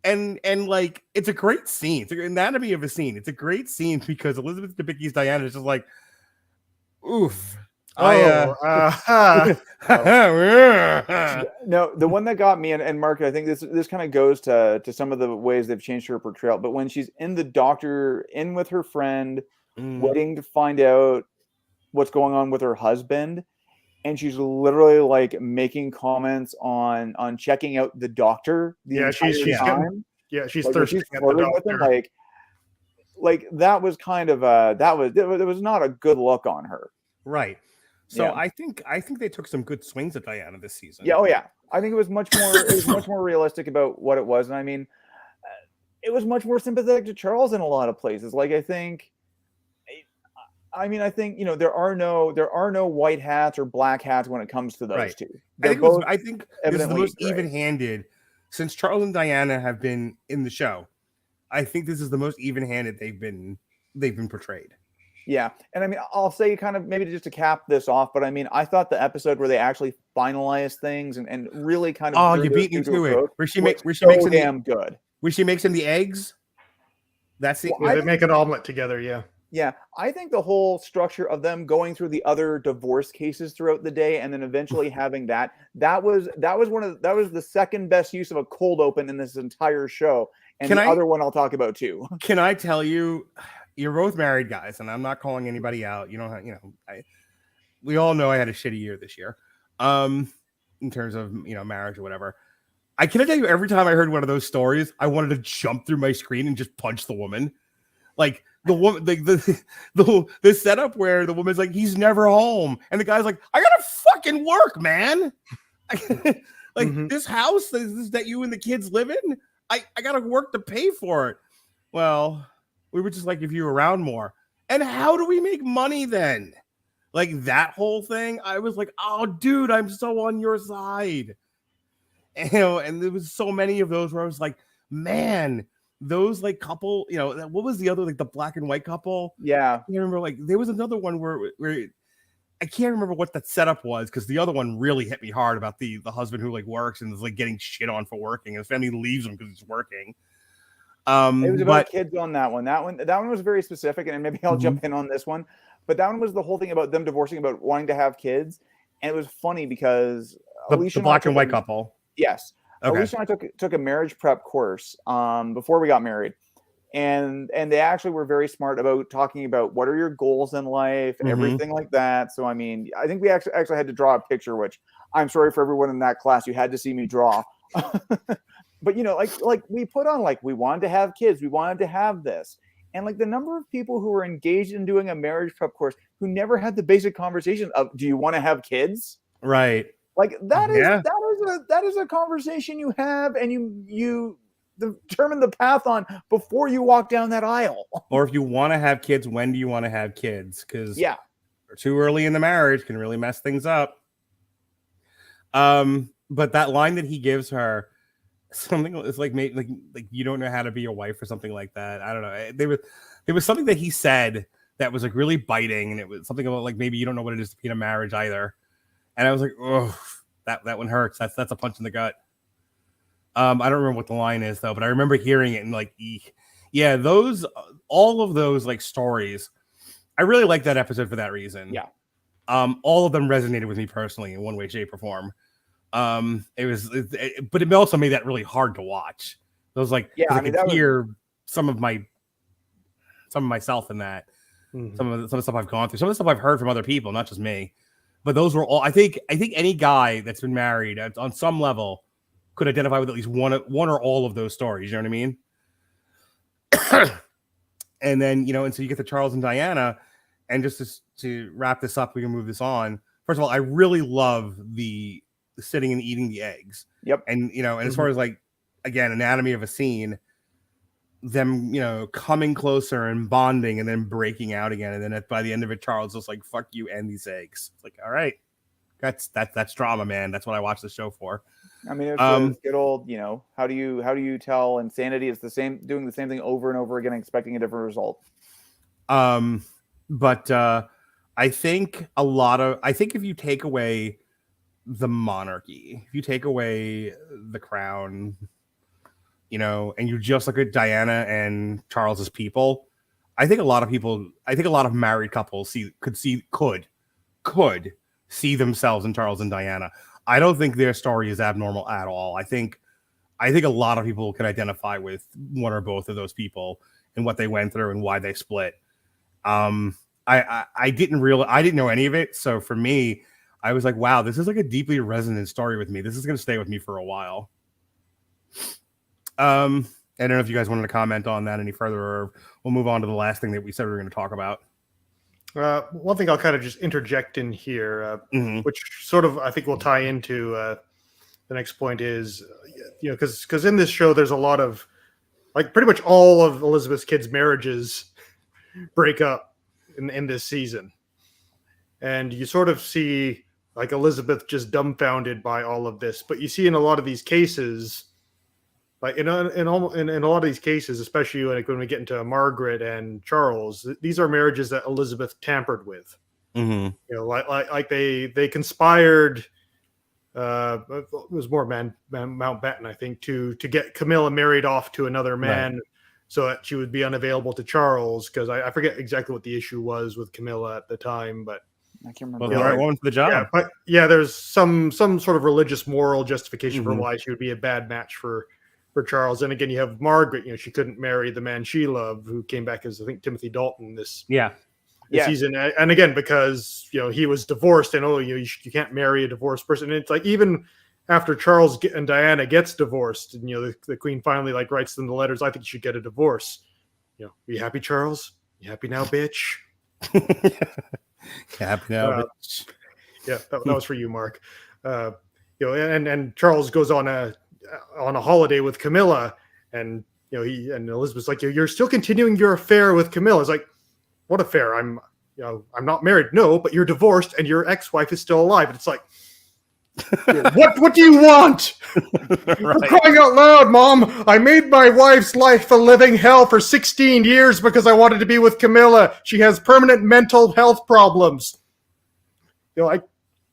And like, it's a great scene. It's an anatomy of a scene. It's a great scene because Elizabeth Debicki's Diana is just like, oof. No, the one that got me, and Mark, I think this kind of goes to some of the ways they've changed her portrayal. But when she's in the doctor, in with her friend, waiting to find out what's going on with her husband, and she's literally like making comments on checking out the doctor. She's thirsty at the doctor. Like that was kind of it was not a good look on her. Right. So I think they took some good swings at Diana this season. Yeah. Oh yeah. I think it was much more realistic about what it was, and I mean, it was much more sympathetic to Charles in a lot of places. Like I think there are no white hats or black hats when it comes to those two. I think this is the most even-handed since Charles and Diana have been in the show. I think this is the most even-handed they've been portrayed. Yeah, and I mean, I'll say kind of maybe just to cap this off, but I mean, I thought the episode where they actually finalized things and really kind of you beat me to it. Where she makes damn good. Where she makes him the eggs. That's the they make an omelet together. Yeah. Yeah, I think the whole structure of them going through the other divorce cases throughout the day and then eventually having that was the second best use of a cold open in this entire show. And other one I'll talk about too. Can I tell you, you're both married guys, and I'm not calling anybody out. We all know I had a shitty year this year, in terms of marriage or whatever. I can tell you, every time I heard one of those stories, I wanted to jump through my screen and just punch the woman, like. The woman, the setup where the woman's like, he's never home, and the guy's like, I gotta fucking work, man. This house that you and the kids live in, I gotta work to pay for it. Well, we would just like if you were around more. And how do we make money then? Like that whole thing, I was like, oh, dude, I'm so on your side. And there was so many of those where I was like, man. those like couple, what was the other, like the black and white couple? Yeah. You remember, like there was another one where I can't remember what that setup was, because the other one really hit me hard about the husband who like works and is like getting shit on for working, and his family leaves him because he's working. It was about kids on that one. That one was very specific, and maybe I'll jump in on this one. But that one was the whole thing about them divorcing, about wanting to have kids, and it was funny because the black and white couple. Yes, okay. Alicia and I took a marriage prep course before we got married, and they actually were very smart about talking about what are your goals in life and everything like that. So I mean, I think we actually had to draw a picture, which I'm sorry for everyone in that class. You had to see me draw. But like we put on, like, we wanted to have kids, we wanted to have this, and like the number of people who were engaged in doing a marriage prep course who never had the basic conversation of, do you want to have kids? Right. Like that is a conversation you have, and you determine the path on before you walk down that aisle. Or if you want to have kids, when do you want to have kids? Because too early in the marriage can really mess things up. But that line that he gives her, something is like you don't know how to be a wife or something like that. I don't know. There was something that he said that was like really biting, and it was something about like maybe you don't know what it is to be in a marriage either. And I was like, oh, that one hurts. That's a punch in the gut. I don't remember what the line is though, but I remember hearing it and like, eek. Yeah, all of those like stories. I really like that episode for that reason. Yeah. All of them resonated with me personally in one way, shape, or form. But it also made that really hard to watch. It was like, I could hear some of myself in that. Some of the stuff I've gone through, some of the stuff I've heard from other people, not just me. But those were all. I think any guy that's been married on some level could identify with at least one or all of those stories. You know what I mean? And then and so you get to Charles and Diana, and just to wrap this up, we can move this on. First of all, I really love the sitting and eating the eggs. Yep. And and as far as like, again, anatomy of a scene, them coming closer and bonding and then breaking out again, and then by the end of it, Charles was like, fuck you and these eggs. It's like, all right, that's drama, man. That's what I watch the show for. I mean, it's good old, how do you tell insanity is the same, doing the same thing over and over again, expecting a different result. But I think if you take away the monarchy, if you take away the crown, and you just look at Diana and Charles's people, I think a lot of married couples could see themselves in Charles and Diana. I don't think their story is abnormal at all. I think a lot of people can identify with one or both of those people and what they went through and why they split. I didn't know any of it, so for me, I was like, wow, this is like a deeply resonant story with me. This is going to stay with me for a while. I don't know if you guys wanted to comment on that any further, or we'll move on to the last thing that we said we were going to talk about. One thing I'll kind of just interject in here, which sort of I think will tie into the next point is, because in this show there's a lot of, like, pretty much all of Elizabeth's kids' marriages break up in this season, and you sort of see like Elizabeth just dumbfounded by all of this. But you see in a lot of these cases, like in a lot of these cases, especially when we get into Margaret and Charles, these are marriages that Elizabeth tampered with. Like they conspired. It was more Mountbatten, I think, to get Camilla married off to another man, right, so that she would be unavailable to Charles. Because I forget exactly what the issue was with Camilla at the time, but I can't remember. Well, the right woman for the job. Yeah, but yeah, there's some sort of religious moral justification for why she would be a bad match for Charles. And again, you have Margaret. She couldn't marry the man she loved, who came back as, I think, Timothy Dalton this season. And again, because he was divorced, and you can't marry a divorced person. And it's like, even after Charles and Diana gets divorced, and the Queen finally writes them the letters, I think you should get a divorce. Are you happy, Charles? You happy now, bitch? Happy now, bitch. Yeah, that was for you, Mark. And Charles goes on a holiday with Camilla, and Elizabeth's like, you're still continuing your affair with Camilla. It's like, what affair? I'm not married. No, but you're divorced and your ex-wife is still alive. And it's like, What do you want? For crying out loud, Mom! I made my wife's life a living hell for 16 years because I wanted to be with Camilla. She has permanent mental health problems.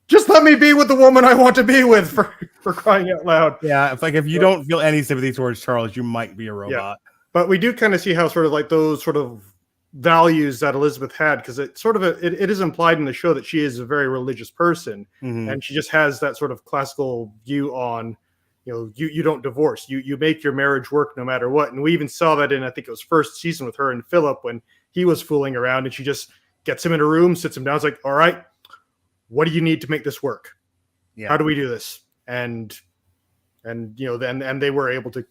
Just let me be with the woman I want to be with, for crying out loud. Yeah, it's like if you don't feel any sympathy towards Charles, you might be a robot. Yeah. But we do kind of see how sort of like those sort of values that Elizabeth had, because it sort of it is implied in the show that she is a very religious person, and she just has that sort of classical view on, you don't divorce, you make your marriage work no matter what. And we even saw that in, I think it was first season with her and Philip, when he was fooling around, and she just gets him in a room, sits him down, it's like, all right, what do you need to make this work? How do we do this? And they were able to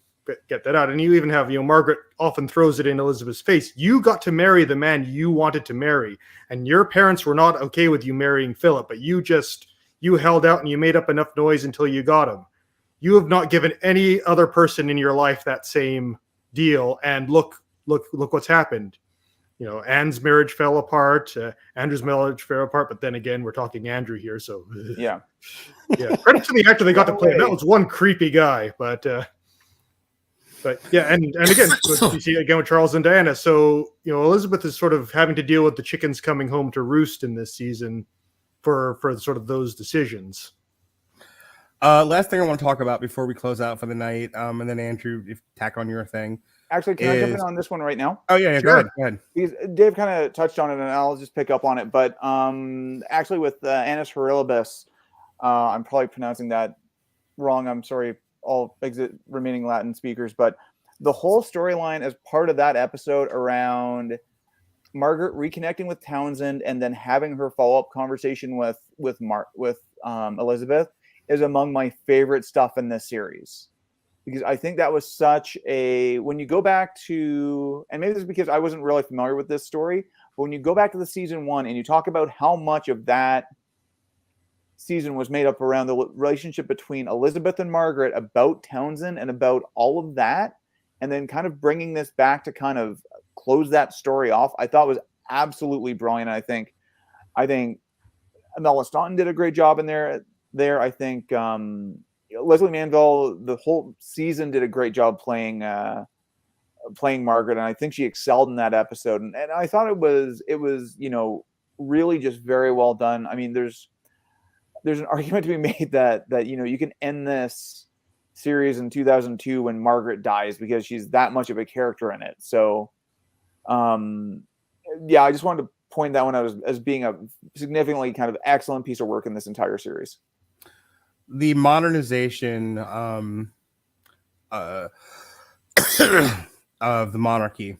get that out. And you even have, Margaret often throws it in Elizabeth's face. You got to marry the man you wanted to marry, and your parents were not okay with you marrying Philip, but you held out and you made up enough noise until you got him. You have not given any other person in your life that same deal, and look what's happened. Anne's marriage fell apart, Andrew's marriage fell apart, but then again, we're talking Andrew here, so yeah. Credit to the actor they got to play. That was one creepy guy, but yeah, and again, you see again with Charles and Diana. So Elizabeth is sort of having to deal with the chickens coming home to roost in this season for sort of those decisions. Last thing I want to talk about before we close out for the night, and then Andrew, if tack on your thing. Actually, can I jump in on this one right now? Oh yeah, sure. Go ahead. Because Dave kind of touched on it, and I'll just pick up on it. But actually, with Annus Horribus, I'm probably pronouncing that wrong. I'm sorry, all remaining Latin speakers. But the whole storyline as part of that episode around Margaret reconnecting with Townsend and then having her follow-up conversation with Elizabeth is among my favorite stuff in this series. Because I think that was such when you go back to, and maybe this is because I wasn't really familiar with this story, but when you go back to the season 1 and you talk about how much of that season was made up around the relationship between Elizabeth and Margaret, about Townsend and about all of that, and then kind of bringing this back to kind of close that story off, I thought was absolutely brilliant. I think Imelda Staunton did a great job in there. I think Lesley Manville, the whole season, did a great job playing Margaret, and I think she excelled in that episode. And I thought it was really just very well done. I mean, there's an argument to be made that you can end this series in 2002 when Margaret dies because she's that much of a character in it. So, I just wanted to point that one out as being a significantly kind of excellent piece of work in this entire series. The modernization of the monarchy,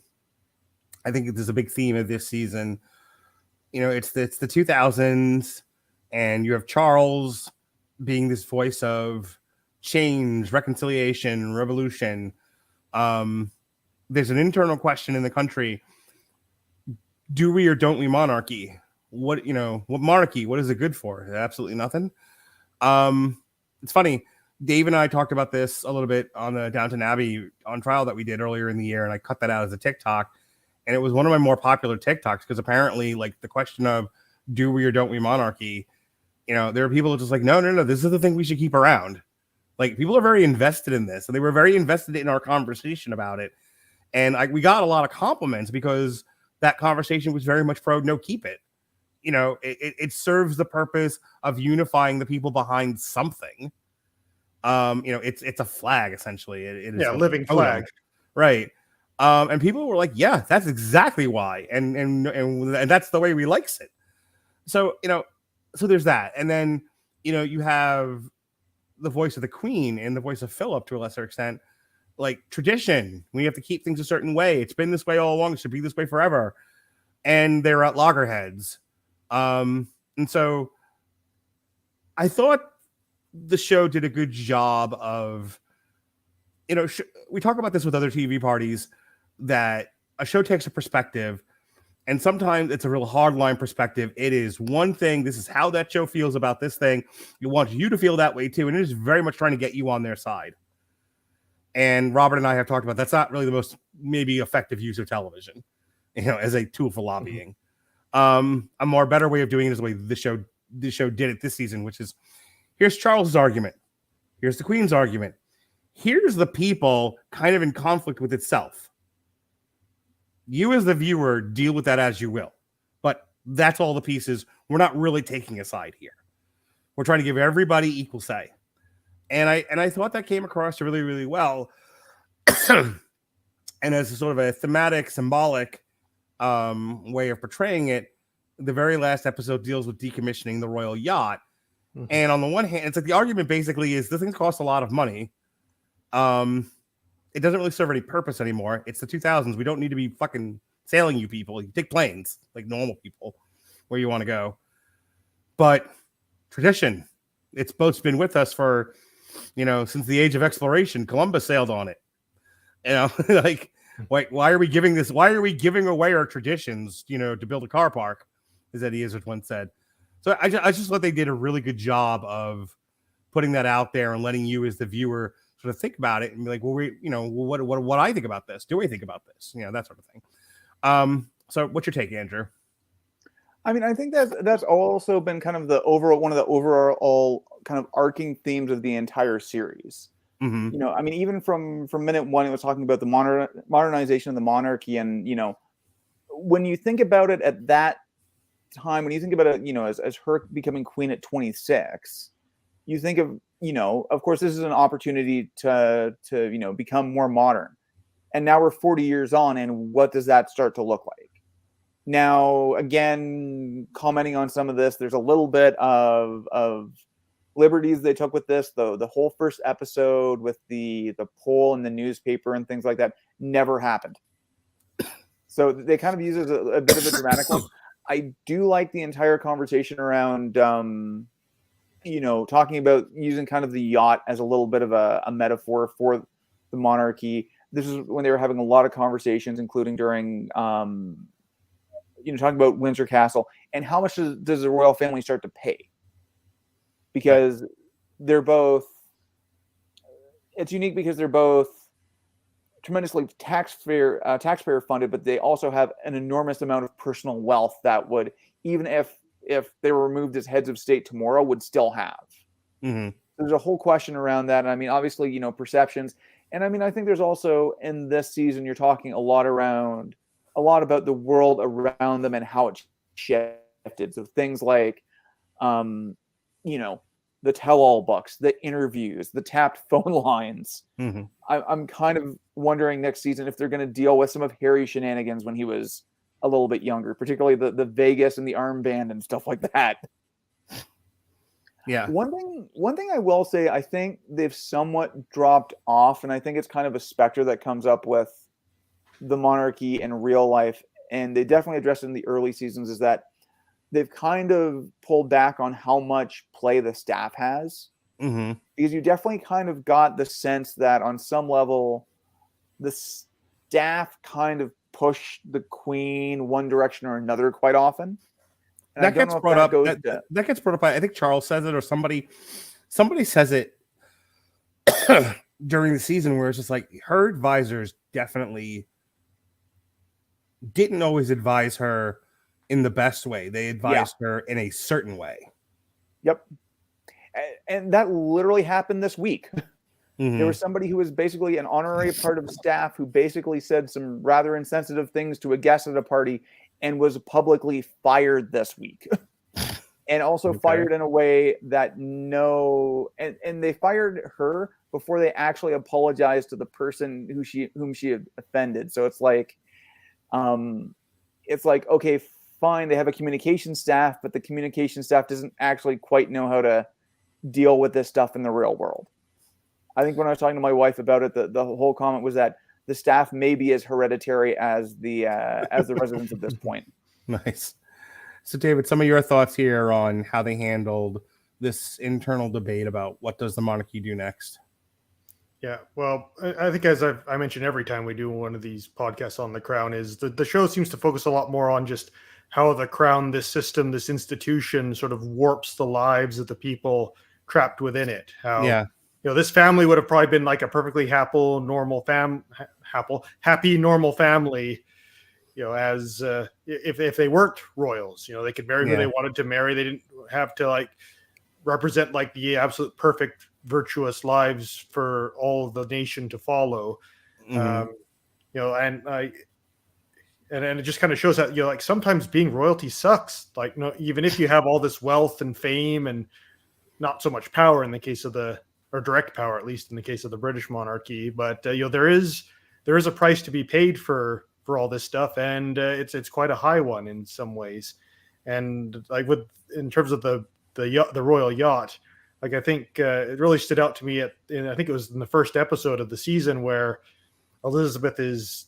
I think there's a big theme of this season. It's the 2000s, and you have Charles being this voice of change, reconciliation, revolution. There's an internal question in the country: do we or don't we monarchy? What monarchy? What is it good for? Absolutely nothing. It's funny. Dave and I talked about this a little bit on the Downton Abbey on trial that we did earlier in the year, and I cut that out as a TikTok, and it was one of my more popular TikToks because apparently, like, the question of do we or don't we monarchy, there are people just like, no, this is the thing we should keep around. Like, people are very invested in this, and they were very invested in our conversation about it, and we got a lot of compliments because that conversation was very much pro no, keep it. It serves the purpose of unifying the people behind something. It's a flag, essentially. It is a living flag, right? And people were like, "Yeah, that's exactly why," and that's the way we likes it. So so there's that, and then you have the voice of the Queen and the voice of Philip to a lesser extent, like tradition. We have to keep things a certain way. It's been this way all along. It should be this way forever. And they're at loggerheads. And so I thought the show did a good job of, we talk about this with other TV parties, that a show takes a perspective, and sometimes it's a real hardline perspective. It is one thing. This is how that show feels about this thing. You want you to feel that way too. And it is very much trying to get you on their side. And Robert and I have talked about that's not really the most maybe effective use of television, as a tool for lobbying. A more better way of doing it is the way the show did it this season, which is Here's Charles's argument. Here's the Queen's argument. Here's the people kind of in conflict with itself. You as the viewer deal with that as you will. But that's all the pieces. We're not really taking a side here. We're trying to give everybody equal say. And I thought that came across really, really well. And as a sort of a thematic, symbolic way of portraying it, the very last episode deals with decommissioning the royal yacht. Mm-hmm. And on the one hand, it's like the argument basically is this thing costs a lot of money. It doesn't really serve any purpose anymore. It's the 2000s. We don't need to be fucking sailing you people. You take planes like normal people where you want to go. But tradition, it's boat's been with us for, since the age of exploration. Columbus sailed on it. Like, why are we giving this? Why are we giving away our traditions, to build a car park, as Eddie Izzard once said. So I just thought they did a really good job of putting that out there and letting you as the viewer sort of think about it and be like, well, what do I think about this? Do I think about this? That sort of thing. So what's your take, Andrew? I mean, I think that's also been kind of one of the overall kind of arcing themes of the entire series. Mm-hmm. I mean, even from minute one, it was talking about the modernization of the monarchy, and when you think about it at that time, when you think about it, as her becoming queen at 26, you think of course, this is an opportunity to become more modern, and now we're 40 years on, and what does that start to look like? Now, again, commenting on some of this, there's a little bit of liberties they took with this. The whole first episode with the poll in the newspaper and things like that never happened. So they kind of use it as a bit of a dramatic one. I do like the entire conversation around, talking about using kind of the yacht as a little bit of a metaphor for the monarchy. This is when they were having a lot of conversations, including during, talking about Windsor Castle and how much does the royal family start to pay? Because they're both, it's unique because they're both tremendously taxpayer funded, but they also have an enormous amount of personal wealth that would, even if they were removed as heads of state tomorrow, would still have. Mm-hmm. There's a whole question around that. And I mean, obviously, perceptions. And I mean, I think there's also in this season, you're talking a lot about the world around them and how it shifted. So things like, the tell-all books, the interviews, the tapped phone lines. Mm-hmm. I'm kind of wondering next season if they're going to deal with some of Harry's shenanigans when he was a little bit younger, particularly the Vegas and the armband and stuff like that. Yeah. One thing I will say, I think they've somewhat dropped off, and I think it's kind of a specter that comes up with the monarchy in real life, and they definitely addressed it in the early seasons, is that they've kind of pulled back on how much play the staff has. Mm-hmm. Because you definitely kind of got the sense that on some level, the staff kind of push the Queen one direction or another quite often. And That gets brought up. That gets brought up by, I think Charles says it, or somebody says it during the season, where it's just like her advisors definitely didn't always advise her in the best way. They advised her in a certain way. Yep. And that literally happened this week. Mm-hmm. There was somebody who was basically an honorary part of staff who basically said some rather insensitive things to a guest at a party and was publicly fired this week. And also fired in a way that and they fired her before they actually apologized to the person whom she had offended. So it's like, okay, fine, they have a communication staff, but the communication staff doesn't actually quite know how to deal with this stuff in the real world. I think when I was talking to my wife about it, the whole comment was that the staff may be as hereditary as the residents at this point. Nice. So, David, some of your thoughts here on how they handled this internal debate about what does the monarchy do next? Yeah, well, I think as I mentioned every time we do one of these podcasts on the Crown, is the show seems to focus a lot more on just how the Crown, this system, this institution sort of warps the lives of the people trapped within it. How, this family would have probably been like a perfectly happy, normal family, as if they weren't royals, they could marry who they wanted to marry. They didn't have to represent like the absolute perfect virtuous lives for all of the nation to follow. Mhm. And it just kind of shows that, like sometimes being royalty sucks. Like, even if you have all this wealth and fame and not so much power in the case of or direct power, at least in the case of the British monarchy, but there is a price to be paid for all this stuff, and it's quite a high one in some ways. And like in terms of the royal yacht, like I think it really stood out to me I think it was in the first episode of the season where Elizabeth is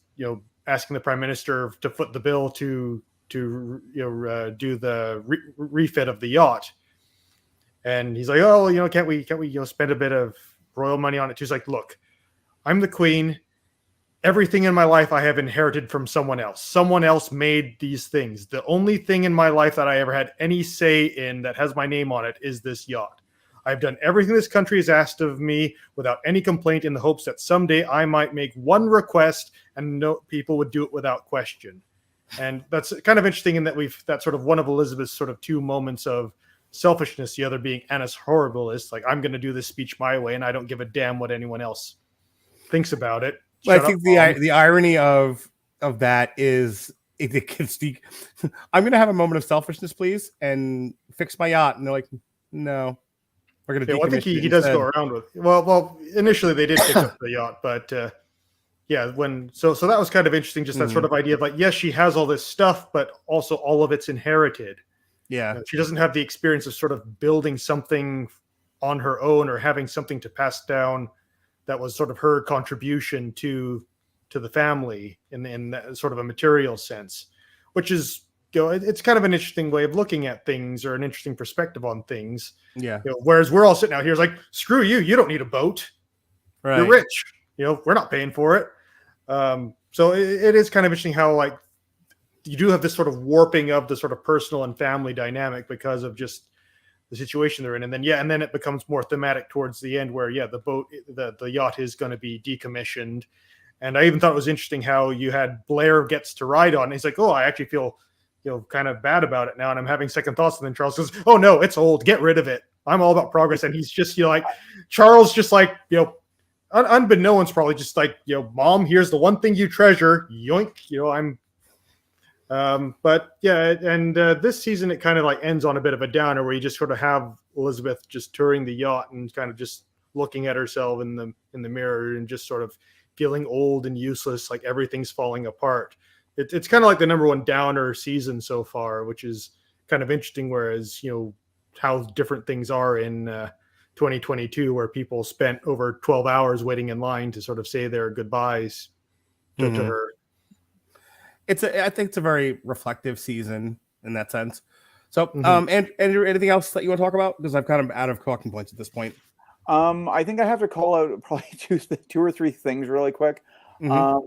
asking the prime minister to foot the bill to do the refit of the yacht, and he's like, oh, can't we spend a bit of royal money on it? She's like, look, I'm the queen. Everything in my life I have inherited from someone else. Someone else made these things. The only thing in my life that I ever had any say in that has my name on it is this yacht. I've done everything this country has asked of me without any complaint, in the hopes that someday I might make one request and people would do it without question. And that's kind of interesting in that that's sort of one of Elizabeth's sort of two moments of selfishness, the other being Annus Horribilis, like, I'm going to do this speech my way and I don't give a damn what anyone else thinks about it. Well, I think the irony of that is it gets I'm going to have a moment of selfishness, please, and fix my yacht. And they're like, no, we're going to. I think he does go around with. Well, initially they did pick up the yacht, but yeah, so that was kind of interesting. Just that sort of idea of like, yes, she has all this stuff, but also all of it's inherited. Yeah, she doesn't have the experience of sort of building something on her own or having something to pass down. That was sort of her contribution to the family in that sort of a material sense, which is, it's kind of an interesting way of looking at things, or an interesting perspective on things. Yeah. Whereas we're all sitting out here like, screw you, you don't need a boat. Right. You're rich. We're not paying for it. So it is kind of interesting how like you do have this sort of warping of the sort of personal and family dynamic because of just the situation they're in. And then it becomes more thematic towards the end where, the yacht is going to be decommissioned. And I even thought it was interesting how you had Blair gets to ride on. And he's like, oh, I actually feel, kind of bad about it now. And I'm having second thoughts. And then Charles goes, oh no, it's old. Get rid of it. I'm all about progress. And he's just, like, Charles just like, unbeknownst probably just like, Mom, here's the one thing you treasure. Yoink. But yeah, and this season it kind of like ends on a bit of a downer where you just sort of have Elizabeth just touring the yacht and kind of just looking at herself in the mirror and just sort of feeling old and useless, like everything's falling apart. It's kind of like the number one downer season so far, which is kind of interesting. Whereas how different things are in 2022, where people spent over 12 hours waiting in line to sort of say their goodbyes to her. I think it's a very reflective season in that sense. So, Andrew, anything else that you want to talk about? Because I'm kind of out of talking points at this point. I think I have to call out probably two or three things really quick. A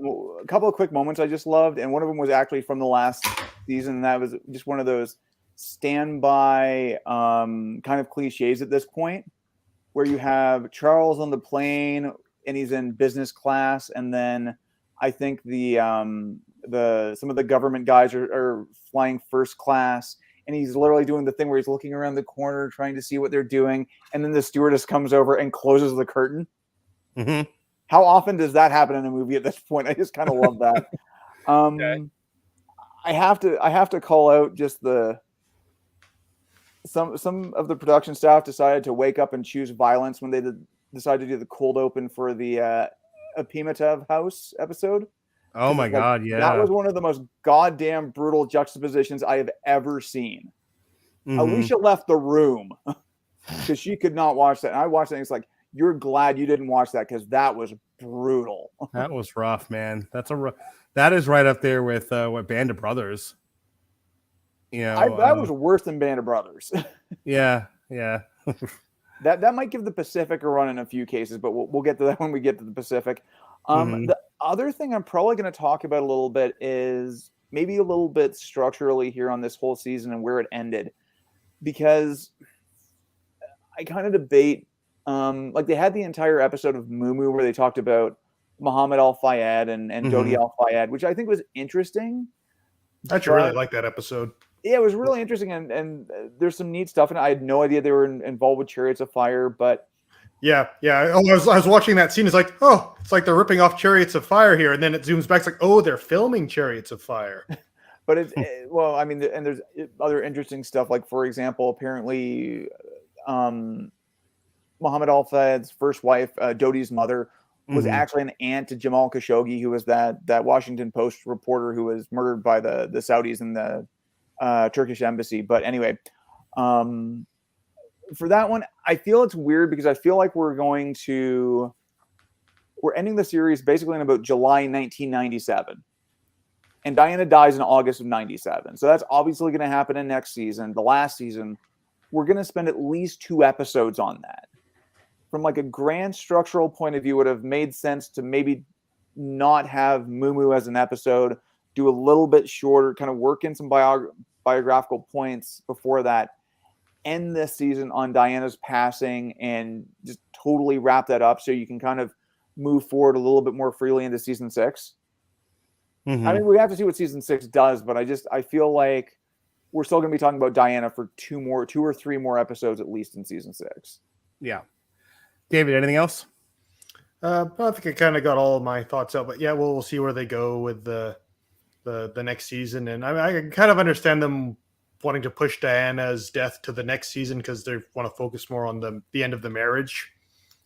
couple of quick moments I just loved, and one of them was actually from the last season. And that was just one of those standby kind of cliches at this point, where you have Charles on the plane and he's in business class, and then I think some of the government guys are flying first class, and he's literally doing the thing where he's looking around the corner trying to see what they're doing, and then the stewardess comes over and closes the curtain. How often does that happen in a movie at this point? I just kind of love that. Okay. I have to call out just some of the production staff decided to wake up and choose violence when they decided to do the cold open for the Apimatov house episode. Oh my God, yeah. That was one of the most goddamn brutal juxtapositions I have ever seen. Alicia left the room because she could not watch that. And I watched it and it's like, you're glad you didn't watch that because that was brutal. That was rough, man. That is right up there with what Band of Brothers. That was worse than Band of Brothers. Yeah. That might give the Pacific a run in a few cases, but we'll get to that when we get to the Pacific. The other thing I'm probably going to talk about a little bit is maybe a little bit structurally here on this whole season and where it ended, because I kind of debate, like they had the entire episode of Moo where they talked about Muhammad Al-Fayed and Dodi Al-Fayed, which I think was interesting. I actually really like that episode. Yeah, it was really interesting, and there's some neat stuff, and I had no idea they were involved with Chariots of Fire, but Yeah. Oh, I was watching that scene. It's like, oh, it's like they're ripping off Chariots of Fire here, and then it zooms back. It's like, oh, they're filming Chariots of Fire. but well, I mean, and there's other interesting stuff, like for example, apparently, Muhammad Al Fayed's first wife, Dodi's mother, was actually an aunt to Jamal Khashoggi, who was that Washington Post reporter who was murdered by the Saudis in the Turkish embassy. But anyway, for that one, I feel it's weird because I feel like we're ending the series basically in about July 1997. And Diana dies in August of 97. So that's obviously going to happen in next season. The last season, we're going to spend at least 2 episodes on that. From like a grand structural point of view, it would have made sense to maybe not have Mumu as an episode, do a little bit shorter, kind of work in some biographical points before that, end this season on Diana's passing and just totally wrap that up so you can kind of move forward a little bit more freely into season 6. I mean, we have to see what season 6 does, but I feel like we're still going to be talking about Diana for 2 or 3 more episodes at least in season 6. Yeah. David, anything else? I think I kind of got all of my thoughts out, but yeah, we'll see where they go with the next season. And I can kind of understand them wanting to push Diana's death to the next season because they want to focus more on the end of the marriage,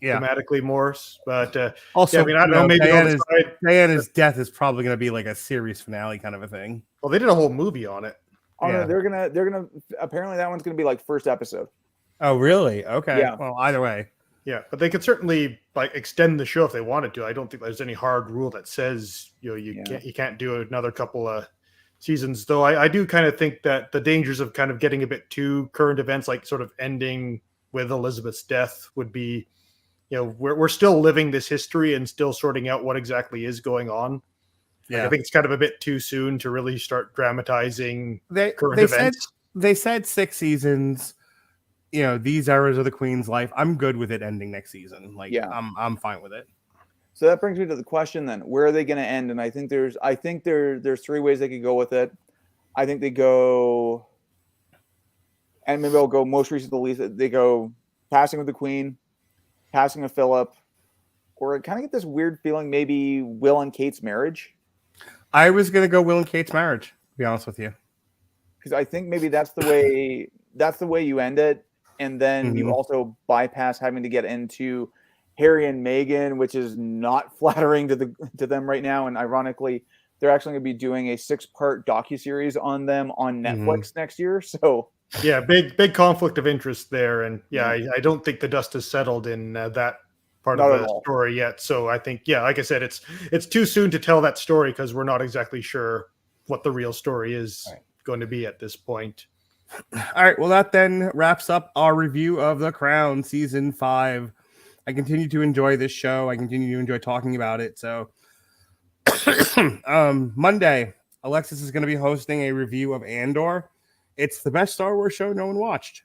thematically more. But also, yeah, I mean, I don't know, maybe Diana's death is probably going to be like a series finale kind of a thing. Well, they did a whole movie on it. Oh no, they're gonna apparently that one's gonna be like first episode. Oh really? Okay. Yeah. Well, either way. Yeah, but they could certainly like extend the show if they wanted to. I don't think there's any hard rule that says you can't do another couple of seasons. Though I do kind of think that the dangers of kind of getting a bit too current events, like sort of ending with Elizabeth's death, would be, we're still living this history and still sorting out what exactly is going on. Yeah, I think it's kind of a bit too soon to really start dramatizing current events. They said 6 seasons. These eras of the Queen's life. I'm good with it ending next season. Like, I'm fine with it. So that brings me to the question then: where are they going to end? And I think there's 3 ways they could go with it. I think they go, and maybe I'll go most recent to least. They go passing with the Queen, passing of Philip, or I kind of get this weird feeling maybe Will and Kate's marriage. I was going to go Will and Kate's marriage. To be honest with you, because I think maybe that's the way you end it. And then you also bypass having to get into Harry and Meghan, which is not flattering to them right now. And ironically, they're actually going to be doing a 6-part docuseries on them on Netflix next year. So yeah, big conflict of interest there. And I don't think the dust has settled in that part of the story yet. So I think, like I said, it's too soon to tell that story because we're not exactly sure what the real story is going to be at this point. All right, well, that then wraps up our review of The Crown Season 5. I continue to enjoy this show. I continue to enjoy talking about it. So Monday, Alexis is going to be hosting a review of Andor. It's the best Star Wars show no one watched.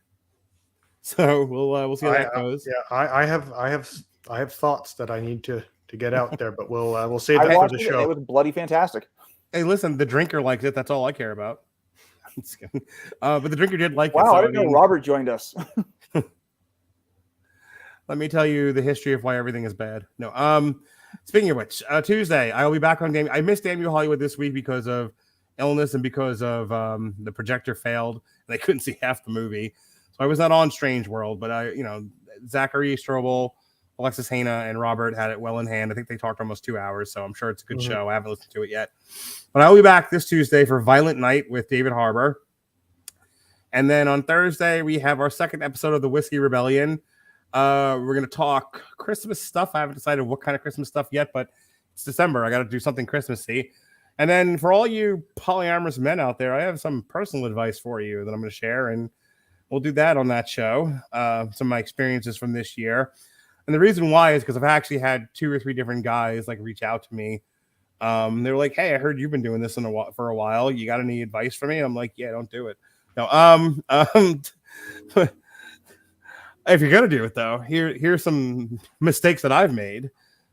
So we'll see how that goes. Yeah, I have thoughts that I need to get out there, but we'll save that for the show. It was bloody fantastic. Hey, listen, the drinker likes it. That's all I care about. But the drinker did like it. Wow, So, I didn't know Robert joined us. Let me tell you the history of why everything is bad. No. Speaking of which, Tuesday, I will be back on Damien. I missed Damien Hollywood this week because of illness and because of the projector failed and I couldn't see half the movie. So I was not on Strange World, but Zachary Strobel, Alexis Hana, and Robert had it well in hand. I think they talked almost 2 hours, so I'm sure it's a good show. I haven't listened to it yet. But I will be back this Tuesday for Violent Night with David Harbour. And then on Thursday, we have our second episode of the Whiskey Rebellion. We're going to talk Christmas stuff. I haven't decided what kind of Christmas stuff yet, but it's December. I got to do something Christmassy. And then for all you polyamorous men out there, I have some personal advice for you that I'm going to share, and we'll do that on that show. Some of my experiences from this year. And the reason why is because I've actually had 2 or 3 different guys reach out to me. They were like, "Hey, I heard you've been doing this for a while. You got any advice for me?" I'm like, "Yeah, don't do it." No, if you're gonna do it though, here's some mistakes that I've made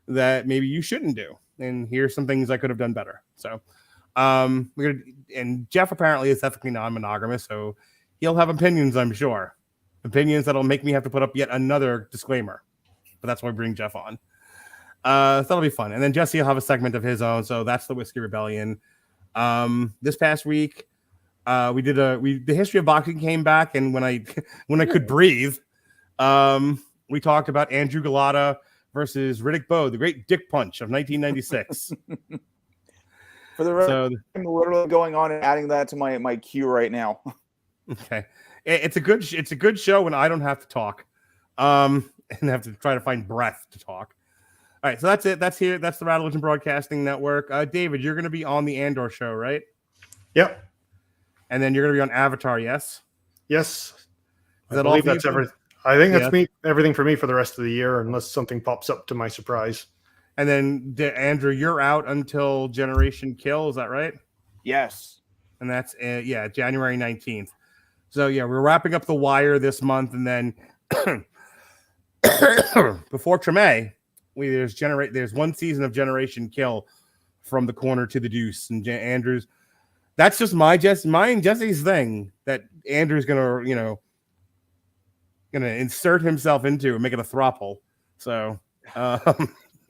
that maybe you shouldn't do, and here's some things I could have done better. So, And Jeff apparently is ethically non-monogamous, so he'll have opinions, I'm sure. Opinions that'll make me have to put up yet another disclaimer. But that's why we bring Jeff on. So that'll be fun. And then Jesse will have a segment of his own. So that's the Whiskey Rebellion. This past week, the history of boxing came back, and when I could breathe, we talked about Andrew Galata versus Riddick Bowe, the Great Dick Punch of 1996. For the rest, I'm literally going on and adding that to my queue right now. Okay, it's a good show when I don't have to talk, and have to try to find breath to talk. All right, so that's it. That's here. That's the Radulich and Broadcasting Network. David, you're going to be on the Andor show, right? Yep. And then you're going to be on Avatar, yes? Yes. Is that all for that's you? everything. I think that's everything for me for the rest of the year, unless something pops up to my surprise. And then, Andrew, you're out until Generation Kill. Is that right? Yes. And that's, January 19th. So, yeah, we're wrapping up The Wire this month. And then before Treme, there's one season of Generation Kill from the corner to the deuce. And Andrew's, that's just mine and Jesse's thing that Andrew's going to, insert himself into and make it a throuple. So,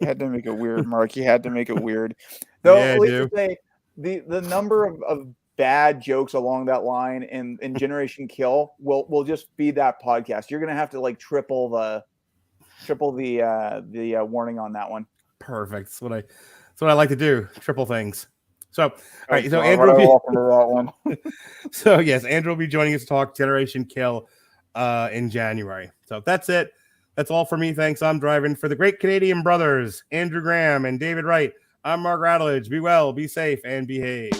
You had to make it weird, Mark. You had to make it weird. Though, yeah, at least to say, the number of bad jokes along that line in Generation Kill will just be that podcast. You're gonna have to like triple the warning on that one. Perfect. That's what I like to do. Triple things. So, all right. So Andrew Andrew, that one. So yes, Andrew will be joining us to talk Generation Kill in January. So that's it. That's all for me. Thanks. I'm driving for the Great Canadian Brothers, Andrew Graham and David Wright. I'm Mark Radulich. Be well, be safe, and behave.